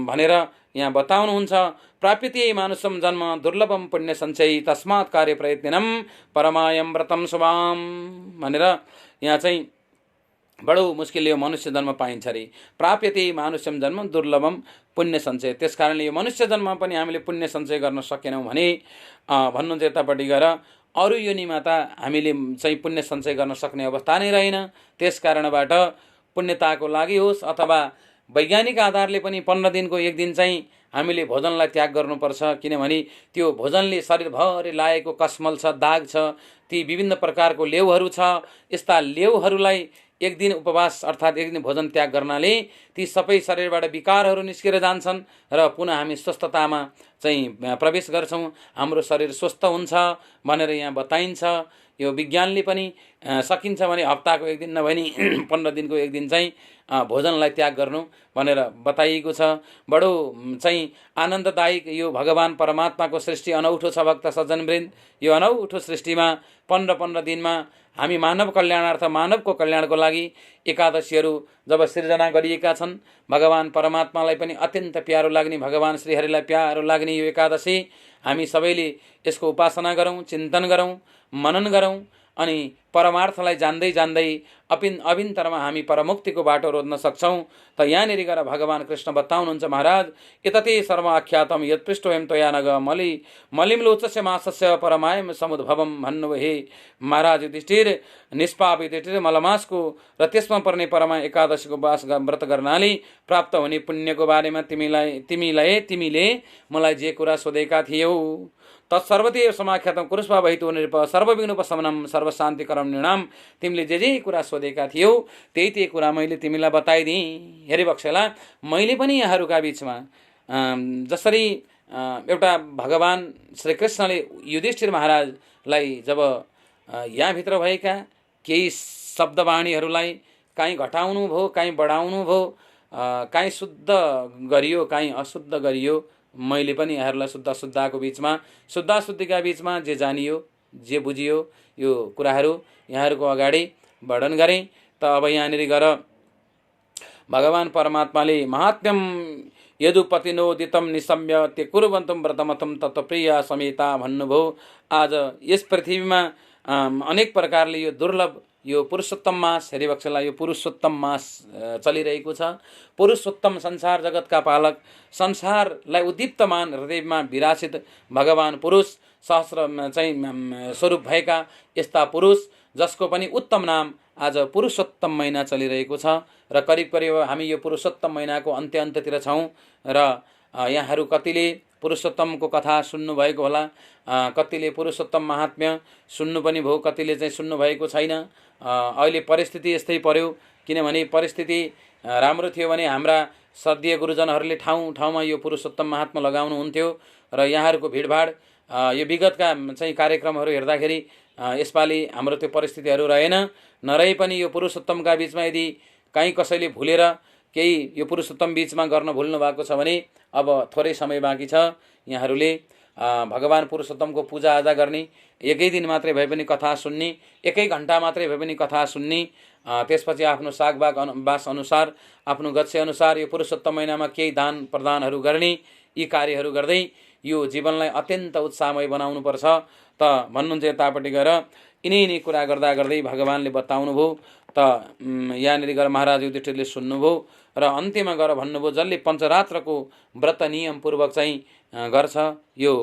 भनेर यहाँ बताउनुहुन्छ। प्राप्यते मानुषम जन्म दुर्लभम पुण्य सञ्चय तस्मात् कार्य प्रयत्नम परमायम व्रतम शुभाम भनेर यहाँ चाहिँ बडो मुस्किलले यो मनुष्य जन्म पाइन्छ अरे। प्राप्यते मानुष्यम जन्म दुर्लभम पुण्य सञ्चय, त्यस कारणले यो मनुष्य जन्ममा पनि हामीले पुण्य सञ्चय गर्न सकेनौँ भने भन्नुहुन्छ यतापट्टि गएर अरू योनिमा त हामीले चाहिँ पुण्य सञ्चय गर्न सक्ने अवस्था नै रहेन। त्यस कारणबाट पुण्यताको लागि होस् अथवा वैज्ञानिक आधारले पनि 15 दिनको एक दिन चाहिँ हामीले भोजनलाई त्याग गर्नुपर्छ, किनभने त्यो भोजनले शरीरभरि लागेको कसमल छ, दाग छ, ती विभिन्न प्रकारको लेउहरू छ। यस्ता लेउहरूलाई एक दिन उपवास अर्थात् एक दिन भोजन त्याग गर्नाले ती सबै शरीरबाट विकारहरू निस्केर जान्छन् र पुनः हामी स्वस्थतामा चाहिँ प्रवेश गर्छौँ, हाम्रो शरीर स्वस्थ हुन्छ भनेर यहाँ बताइन्छ। यो विज्ञानले पनि सकिन्छ भने हप्ताको एक दिन नभए नि 15 दिनको एक दिन चाहिँ भोजनलाई त्याग गर्नु भनेर बताइएको छ। बडो चाहिँ आनन्ददायक यो भगवान परमात्माको सृष्टि अनौठो छ भक्त सज्जनवृन्द। यो अनौठो सृष्टिमा 15 दिनमा हामी मानव कल्याणार्थ, मानवको कल्याणको लागि एकादशीहरू जब सिर्जना गरिएका छन्, भगवान परमात्मालाई पनि अत्यन्त प्यारो लाग्ने, भगवान श्रीहरिलाई प्यारो लाग्ने यो एकादशी हामी सबैले यसको उपासना गरौँ, चिन्तन गरौँ, मनन गरौँ अनि परमार्थलाई जान्दै जान्दै अभिन्तरमा हामी परमुक्तिको बाटो रोज्न सक्छौँ। त यहाँनिर गएर भगवान कृष्ण बताउनुहुन्छ, महाराज एतते सर्व आख्यातम यत्पृष्टोयम त्वया नग मलिम्लोचस्य मासस्य परमायम समुद्भवम भन्नु हे महाराज युधिष्ठिर। निष्पाप युधिष्ठिर मलमासको र त्यसमा पर्ने परमा एकादशीको व्रत गर्नाले प्राप्त हुने पुण्यको बारेमा तिमीले मलाई जे कुरा सोधेका थियौ तत्सर्वदेव समाख्यातम कुरुस्वा भइतो निरप सर्वविघ्नोपशमनम सर्वशान्तिकरम निर्णाम। तिमीले जे कुरा सोधेका थियौ त्यही कुरा मैले तिमीलाई बताइदिएँ। हेरे बक्सेला, मैले पनि यहाँहरूका बिचमा जसरी एउटा भगवान श्रीकृष्णले युधिष्ठिर महाराजलाई जब यहाँभित्र भएका केही शब्दवाणीहरूलाई काहीँ घटाउनु भयो, काहीँ बढाउनु भयो, काहीँ शुद्ध गरियो, काहीँ अशुद्ध गरियो, मैले पनि यहाँहरूलाई शुद्धाशुद्धको बिचमा, शुद्धाशुद्धिका बिचमा जे जानियो, जे बुझियो यो कुराहरू यहाँहरूको अगाडि वर्णन गरेँ। त अब यहाँनिर गएर भगवान परमात्माले महात्म्यम यदुपतिनोदितम निशम्य ते कुर्वन्तुम व्रतमथम तत्प्रिया समेता भन्नुभयो। आज यस पृथ्वीमा अनेक प्रकारले यो दुर्लभ यो पुरुषोत्तम मास, हरिवक्षलाई यो पुरुषोत्तम मास चलिरहेको छ। पुरुषोत्तम संसार जगतका पालक, संसारलाई उद्दीप्तमान हृदयमा विरासित भगवान पुरुष सहस्र चाहिँ स्वरूप भएका यस्ता पुरुष जसको पनि उत्तम नाम आज पुरुषोत्तम महिना चलिरहेको छ र करिब हामी यो पुरुषोत्तम महिनाको अन्त्यतिर छौँ र यहाँहरू कतिले पुरुषोत्तमको कथा सुन्नुभएको होला, कतिले पुरुषोत्तम महात्म्य सुन्नु पनि भयो, कतिले चाहिँ सुन्नु भएको छैन। अहिले परिस्थिति यस्तै पर्यो, किनभने परिस्थिति राम्रो थियो भने हाम्रा सद्य गुरुजनहरूले ठाउँ ठाउँमा यो पुरुषोत्तम महात्म्य लगाउनुहुन्थ्यो र यहाँहरूको भिडभाड यो विगतका चाहिँ कार्यक्रमहरू हेर्दाखेरि यसपालि हाम्रो त्यो परिस्थितिहरू नरहे पनि यो पुरुषोत्तमका बिचमा यदि कहीँ कसैले भुलेर केही यो पुरुषोत्तम बिचमा गर्न भुल्नु भएको छ भने अब थोरै समय बाँकी छ। यहाँहरूले भगवान पुरुषोत्तमको पूजाआजा गर्ने, एकै दिन मात्रै भए पनि कथा सुन्ने, एकै घन्टा मात्रै भए पनि कथा सुन्ने, त्यसपछि आफ्नो बास अनुसार, आफ्नो गच्छे अनुसार यो पुरुषोत्तम महिनामा केही दान प्रदानहरू गर्ने, यी कार्यहरू गर्दै यो जीवनलाई अत्यन्त उत्साहमय बनाउनुपर्छ। त भन्नुहुन्छ यतापट्टि गएर यिनै कुरा गर्दा गर्दै भगवानले बताउनुभयो। त यहाँनिर गएर महाराज युधिष्ठिरले सुन्नुभयो र अन्त्यमा गएर भन्नुभयो, जसले पञ्चरात्रको व्रत नियमपूर्वक चाहिँ गर्छ, यो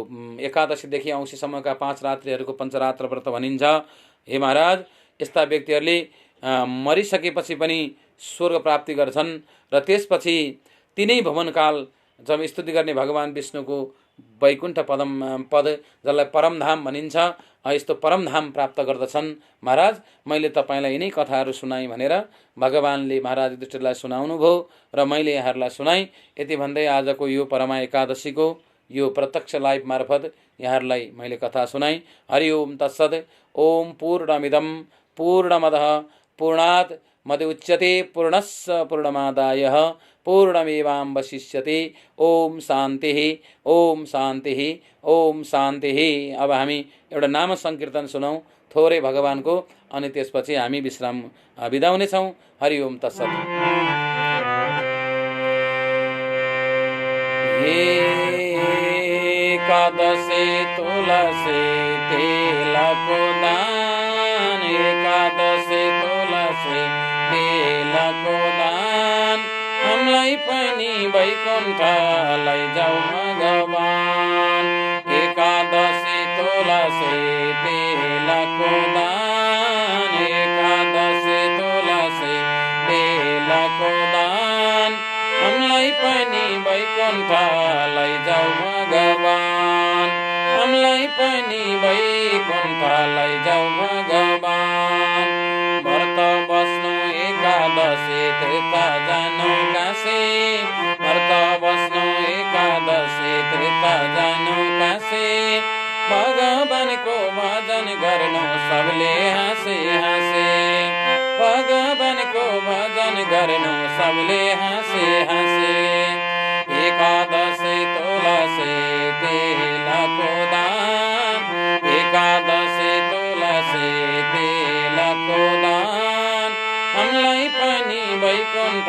एकादशीदेखि औँसीसम्मका 5 रात्रिहरूको पञ्चरात्र व्रत भनिन्छ। हे महाराज, यस्ता व्यक्तिहरूले मरिसकेपछि पनि स्वर्ग प्राप्ति गर्छन् र त्यसपछि तिनै भवनकाल जब स्तुति गर्ने भगवान विष्णुको वैकुण्ठ पद जसलाई परमधाम भनिन्छ, यस्तो परमधाम प्राप्त गर्दछन्। महाराज मैले तपाईँलाई यिनै कथाहरू सुनाएँ भनेर भगवानले महाराज युधिष्ठिरलाई सुनाउनु भयो र मैले यहाँहरूलाई सुनाएँ। यति भन्दै आजको यो परमा एकादशीको यो प्रत्यक्ष लाइभ मार्फत यहाँहरूलाई मैले कथा सुनाएँ। हरि ओम तत्सत्। ओम पूर्णमिदं पूर्णमदः पूर्णात् मदुच्यते पूर्णस्य पूर्णमादाय पूर्णमेवावशिष्यते। ओम शान्ति ओम शान्ति ओम शान्ति। अब हामी एउटा नाम संकीर्तन सुनौँ थोरै भगवानको, अनि त्यसपछि हामी विश्राम बिदा हुनेछौँ। हरि ओम तत्सत्। एकादशी तुलसी तेलको दान, एकादशी तुलसी तेलको दान, हामीलाई पनि वैकुण्ठ लैजाऊ भगवान। एकादशी तुलसी तेलको दान, एकादशी तुलसी तेलको दान, हामीलाई पनि वैकुण्ठ लैजाऊ भगवान, हामीलाई पनि वैकुण्ठ लैजाऊ भगवान। व्रत बस्नु एकादशी त्रिता जानु काशी, व्रत बस्नु एकादशी त्रिता जानु काशी, भगवानको भजन गर्नु सबले हाँसे हाँसे, भगवानको भजन गर्नु सबले हाँसे हाँसे। एकादशी तुलसी तेलको दान, एकादशी तुलसी तेलको दान, हामीलाई पनि वैकुण्ठ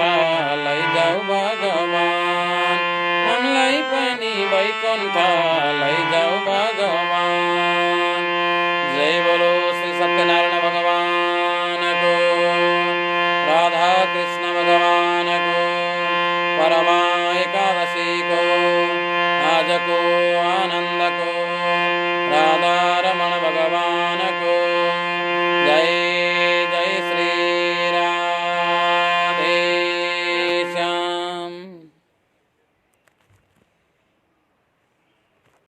लैजाऊ भगवान, हामीलाई पनि वैकुण्ठ